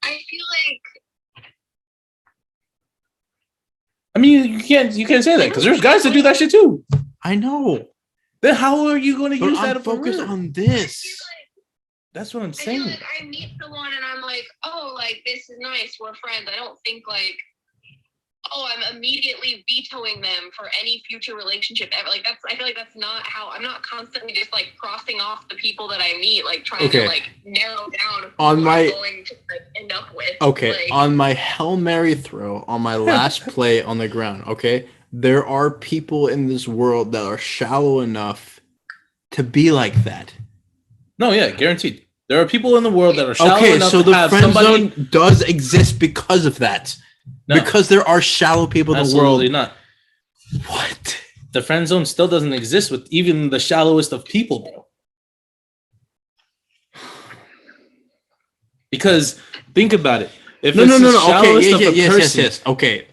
I feel like, I mean, you can't say that because there's guys that do that shit too. I know. Then how are you going to use that? Focus on this. That's what I'm saying. I feel like I meet someone and I'm like, oh, like this is nice, we're friends. I don't think like oh, I'm immediately vetoing them for any future relationship ever. Like I feel like that's not how. I'm not constantly just like crossing off the people that I meet, like trying to like narrow down On who my- I'm going to like end up with. Okay, like, on my Hail Mary throw, on my last play on the ground, okay, there are people in this world that are shallow enough to be like that. No, yeah, guaranteed. There are people in the world that are shallow Okay, enough so to the have friend somebody. zone does exist because of that. No, Because there are shallow people in the absolutely world. not. What? The friend zone still doesn't exist with even the shallowest of people, bro. Because think about it. If No. it's the Okay, shallowest of a person, yes. Okay,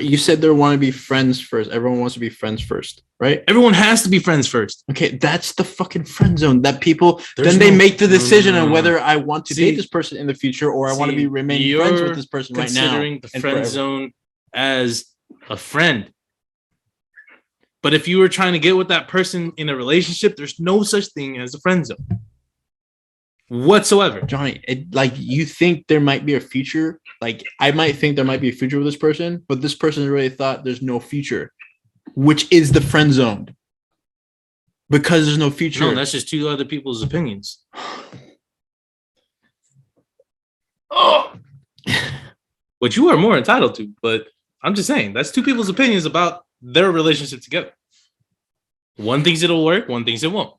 you said they want to be friends first. Everyone wants to be friends first, right? everyone has to be friends first. Okay, that's the fucking friend zone. That people There's then they no- make the no, no, decision no, on no. whether I want to See- date this person in the future or I want to See, remain friends you're with this person right now. Considering the and friend forever. zone as a friend. But if you were trying to get with that person in a relationship, there's no such thing as a friend zone whatsoever. Johnny, like you think there might be a future. Like I might think there might be a future with this person, but this person really thought there's no future, which is the friend zone. Because there's no future. No, that's just two other people's opinions. Which you are more entitled to, but I'm just saying that's two people's opinions about their relationship together. One thinks it'll work, one thinks it won't.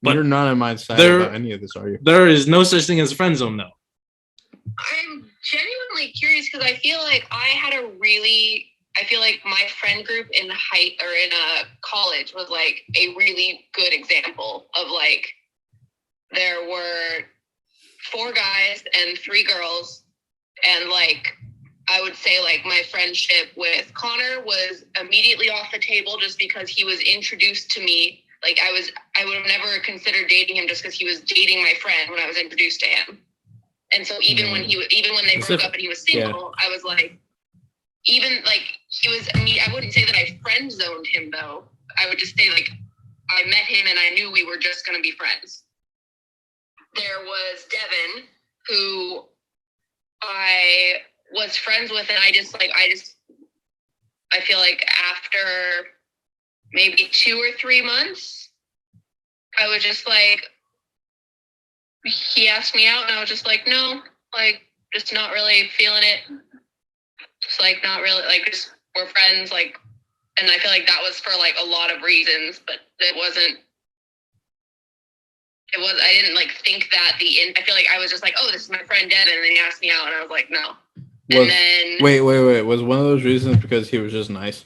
But you're not on my side there- about any of this, are you? There is no such thing as a friend zone, though. I'm genuinely curious because I feel like I feel like my friend group in college was like a really good example of like there were 4 guys and 3 girls, and like I would say like my friendship with Connor was immediately off the table just because he was introduced to me. Like I would have never considered dating him just because he was dating my friend when I was introduced to him. And so even when they broke up and he was single, I was like, even like he was. I mean, I wouldn't say that I friend zoned him though. I would just say like I met him and I knew we were just gonna be friends. There was Devin, who I was friends with, and I feel like after maybe 2 or 3 months, I was just like, he asked me out and I was just like, no, like just not really feeling it. Just like not really, like just we're friends, like, and I feel like that was for like a lot of reasons, but I didn't like think that I feel like I was just like, oh, this is my friend Devin, and then he asked me out and I was like, no. And then Wait. Was one of those reasons because he was just nice?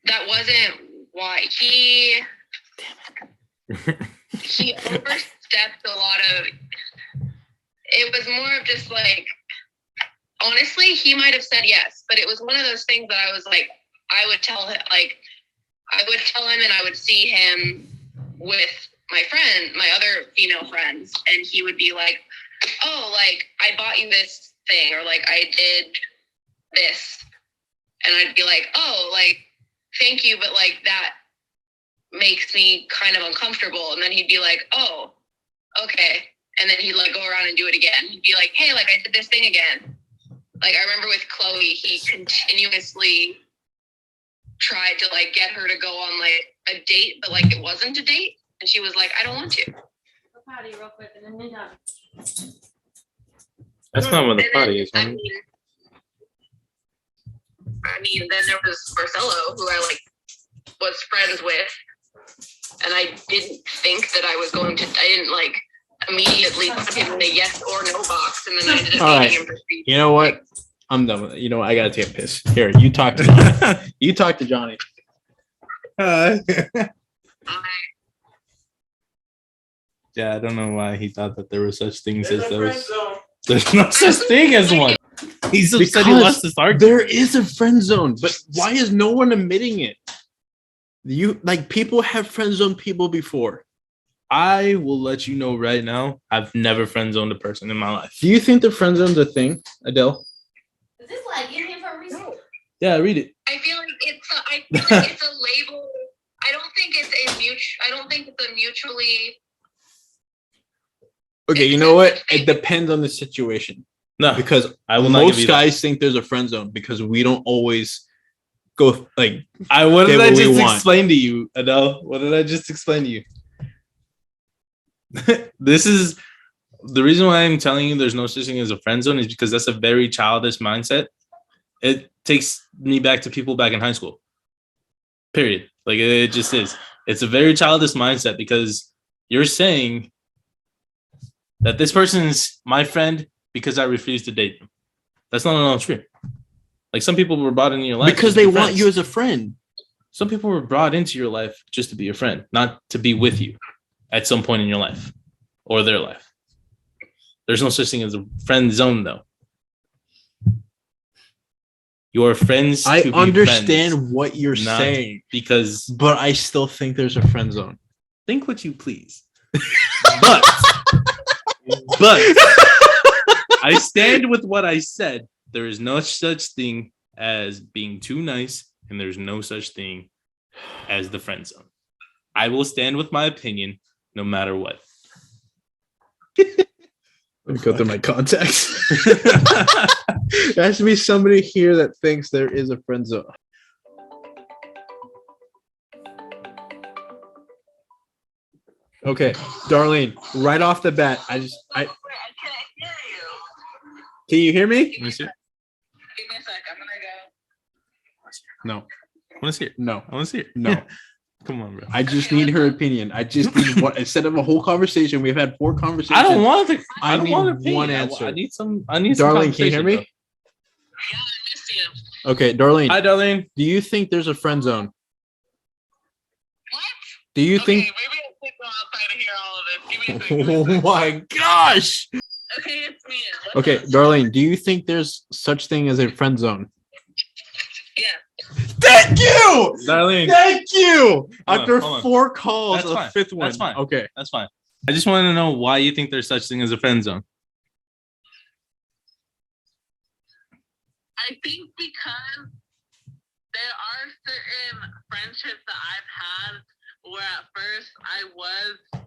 that wasn't why he overstepped a lot of. It was more of just like, honestly, he might have said yes, but it was one of those things that I was like, I would tell him and I would see him with my other female friends, and he would be like, oh, like I bought you this thing, or like I did this, and I'd be like, oh, like thank you, but like that makes me kind of uncomfortable. And then he'd be like, oh, okay, and then he'd like go around and do it again. He'd be like, hey, like I did this thing again. Like I remember with Chloe, he continuously tried to like get her to go on like a date, but like it wasn't a date, and she was like, I don't want to. Potty real quick and then you're done. That's not what the And party then, is, I man. mean, then there was Marcelo, who I like was friends with, and I didn't think that I didn't like immediately put him in a yes or no box, and then I ended up All dating right. him for 3 You know what? I'm done with it. You know what? I gotta take a piss. Here, you talk to Johnny. You talk to Johnny. Yeah, I don't know why he thought that there were such things as those. There's no such thing as one. He's upset he Because lost this argument. There is a friend zone, but why is no one admitting it? People have friend zoned people before. I will let you know right now, I've never friend zoned a person in my life. Do you think the friend zone's a thing, Adele? Is this like in here for a reason? Yeah, read it. I feel like it's a label. I don't think it's a mutually. Okay, you know what? It depends on the situation. No, because I will not give most you guys think there's a friend zone because we don't always go like. what did get I what we just want. explain to you, Adele? What did I just explain to you? This is the reason why I'm telling you there's no such thing as a friend zone is because that's a very childish mindset. It takes me back to people back in high school. Period. Like it just is. It's a very childish mindset because you're saying that this person is my friend because I refuse to date them. That's not at all true. Like some people were brought into your life Because just to they be want friends. you as a friend. Some people were brought into your life just to be your friend, not to be with you at some point in your life or their life. There's no such thing as a friend zone, though. You are friends. I to be understand friends, what you're not saying, because but I still think there's a friend zone. think what you please. But I stand with what I said. There is no such thing as being too nice, and there's no such thing as the friend zone. I will stand with my opinion no matter what. Let me go through my contacts. There has to be somebody here that thinks there is a friend zone. Okay, Darlene, right off the bat, I can't hear you. can you hear me? Let me see it. Give me a sec. I'm gonna go. No, I want to see it. no, I want to see it. no. Come on, bro. I just need her opinion. I just need one instead of a whole conversation. We've had 4 conversations. I don't want to. I I don't need want opinion. one answer. I need some. I need some. Darlene, can you hear me? conversation, Yeah, I missed you. Okay, bro. Darlene, Hi, Darlene. do you think there's a friend zone? What? Do you Okay, think? maybe I'll take go outside to hear all of this. Give me a second. Give me a Oh second. my gosh. Okay, it's me. What's Okay, up? Darlene, do you think there's such thing as a friend zone? Yeah. Thank you. Darlene. Thank you. Hold on, After hold on. 4 calls, That's a fine. 5th one. That's fine. Okay. That's fine. I just want to know why you think there's such thing as a friend zone. I think because there are certain friendships that I've had where at first I was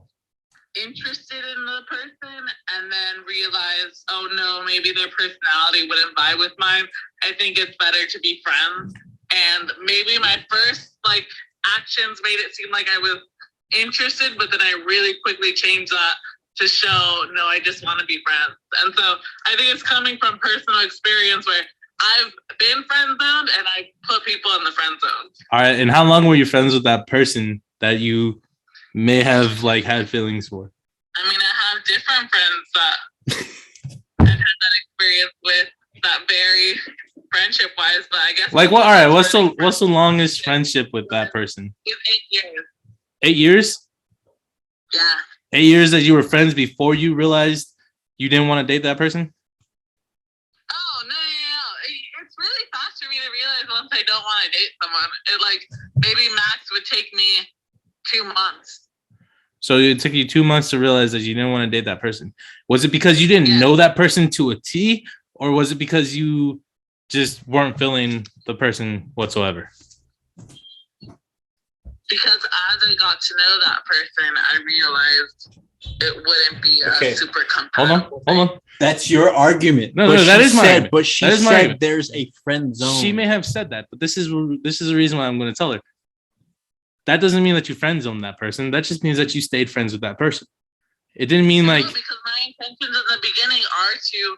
interested in the person and then realized, oh no, maybe their personality wouldn't vibe with mine. I think it's better to be friends. And maybe my first actions made it seem like I was interested, but then I really quickly changed that to show, no, I just want to be friends. And so I think it's coming from personal experience where I've been friend zoned and I put people in the friend zone. All right. And how long were you friends with that person that you may have had feelings for? I mean, I have different friends that I've had that experience with that very friendship wise, but I guess What? All right. What's the longest friendship with that person? It's 8 years. 8 years? Yeah. 8 years that you were friends before you realized you didn't want to date that person? Oh no. It's really fast for me to realize once I don't want to date someone. It maybe max would take me 2 months. So it took you 2 months to realize that you didn't want to date that person. Was it because you didn't know that person to a T, or was it because you just weren't feeling the person whatsoever? Because as I got to know that person, I realized it wouldn't be a super compatible. Hold on. That's your argument. No, that is my argument. But she That is my said argument. there's a friend zone. She may have said that, but this is the reason why I'm going to tell her. That doesn't mean that you friend zoned that person. That just means that you stayed friends with that person. It didn't mean No, because my intentions in the beginning are to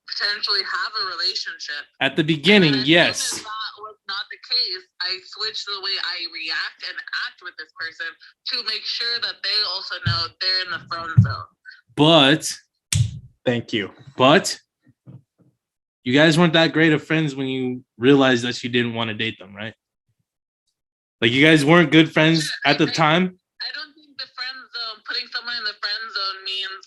potentially have a relationship. At the beginning, And as yes. soon as that was not the case, I switched the way I react and act with this person to make sure that they also know they're in the friend zone. But Thank you. But you guys weren't that great of friends when you realized that you didn't want to date them, right? You guys weren't good friends at the time. I don't think the friend zone, putting someone in the friend zone means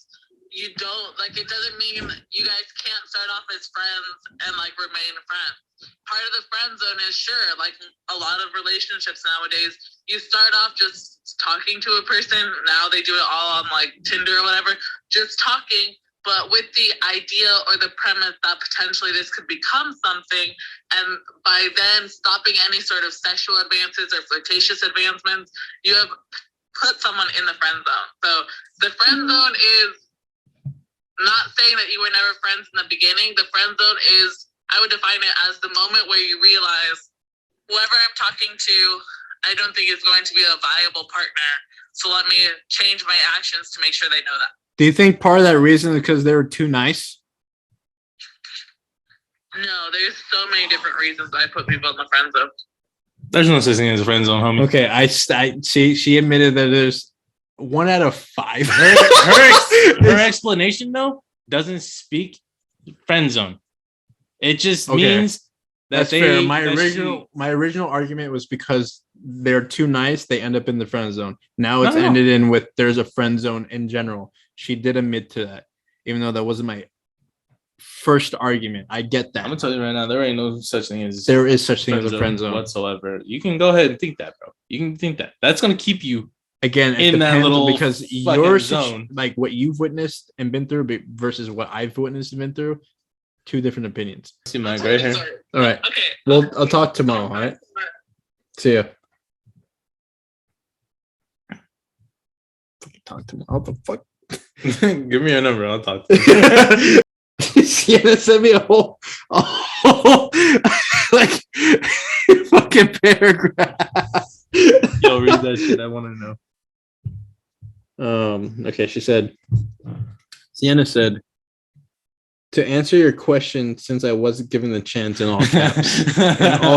you don't, it doesn't mean you guys can't start off as friends and remain friends. Part of the friend zone is sure, a lot of relationships nowadays, you start off just talking to a person. Now they do it all on Tinder or whatever, just talking. But with the idea or the premise that potentially this could become something, and by then stopping any sort of sexual advances or flirtatious advancements, you have put someone in the friend zone. So the friend zone is not saying that you were never friends in the beginning. The friend zone is, I would define it as the moment where you realize whoever I'm talking to, I don't think is going to be a viable partner. So let me change my actions to make sure they know that. Do you think part of that reason is because they were too nice? No, there's so many different reasons I put people in the friend zone. There's no such thing as a friend zone, homie. Okay, I see. She admitted that there's 1 out of 5. Her explanation though doesn't speak friend zone. It just means that that's fair. My original argument was because they're too nice, they end up in the friend zone. Now it's ended in with there's a friend zone in general. She did admit to that, even though that wasn't my first argument. I get that. I'm gonna tell you right now, there ain't no such thing as there is such thing as a friend zone whatsoever. You can go ahead and think that, bro. You can think that. That's gonna keep you again in that little because fucking your zone, like what you've witnessed and been through versus what I've witnessed and been through, 2 different opinions. See my gray hair. All right. Okay. Well, I'll talk tomorrow. All right. See ya. Talk tomorrow. What the fuck? Give me your number. I'll talk to you. Sienna sent me a whole like fucking paragraph. Yo, read that shit. I want to know. Okay, she said, Sienna said, to answer your question, since I wasn't given the chance in all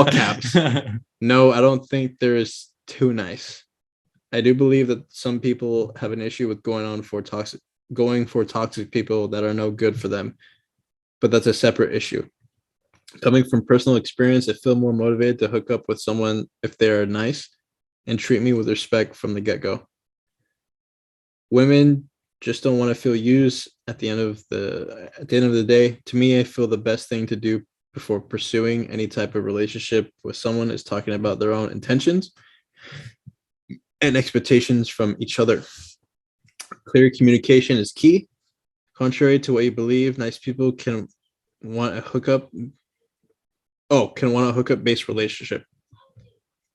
caps, no, I don't think there is too nice. I do believe that some people have an issue with going for toxic people that are no good for them, but that's a separate issue. Coming from personal experience, I feel more motivated to hook up with someone if they are nice and treat me with respect from the get-go. Women just don't want to feel used at the end of the day. To me, I feel the best thing to do before pursuing any type of relationship with someone is talking about their own intentions and expectations from each other. Clear communication is key. Contrary to what you believe, nice people can want a hookup based relationship.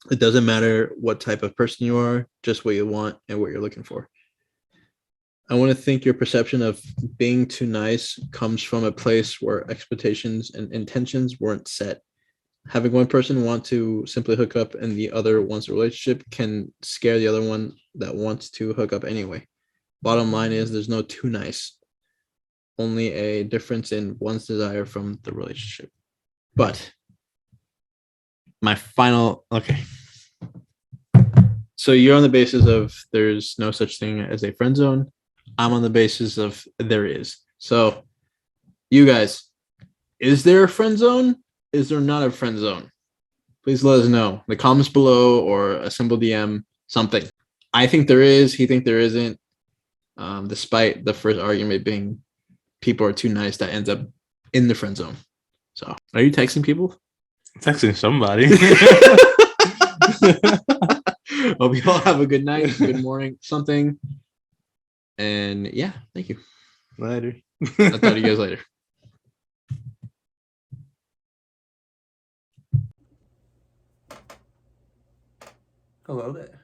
It doesn't matter what type of person you are, just what you want and what you're looking for. I want to think your perception of being too nice comes from a place where expectations and intentions weren't set. Having one person want to simply hook up and the other wants a relationship can scare the other one that wants to hook up anyway. Bottom line is there's no too nice, only a difference in one's desire from the relationship. But my final, okay. So you're on the basis of there's no such thing as a friend zone. I'm on the basis of there is. So you guys, is there a friend zone? Is there not a friend zone? Please let us know in the comments below or a simple DM, something. I think there is. He think there isn't. Despite the first argument being people are too nice, that ends up in the friend zone. So are you texting people? Texting somebody. Hope you all have a good night, good morning, something. And yeah, thank you. Later. I'll talk to you guys later. Hello there.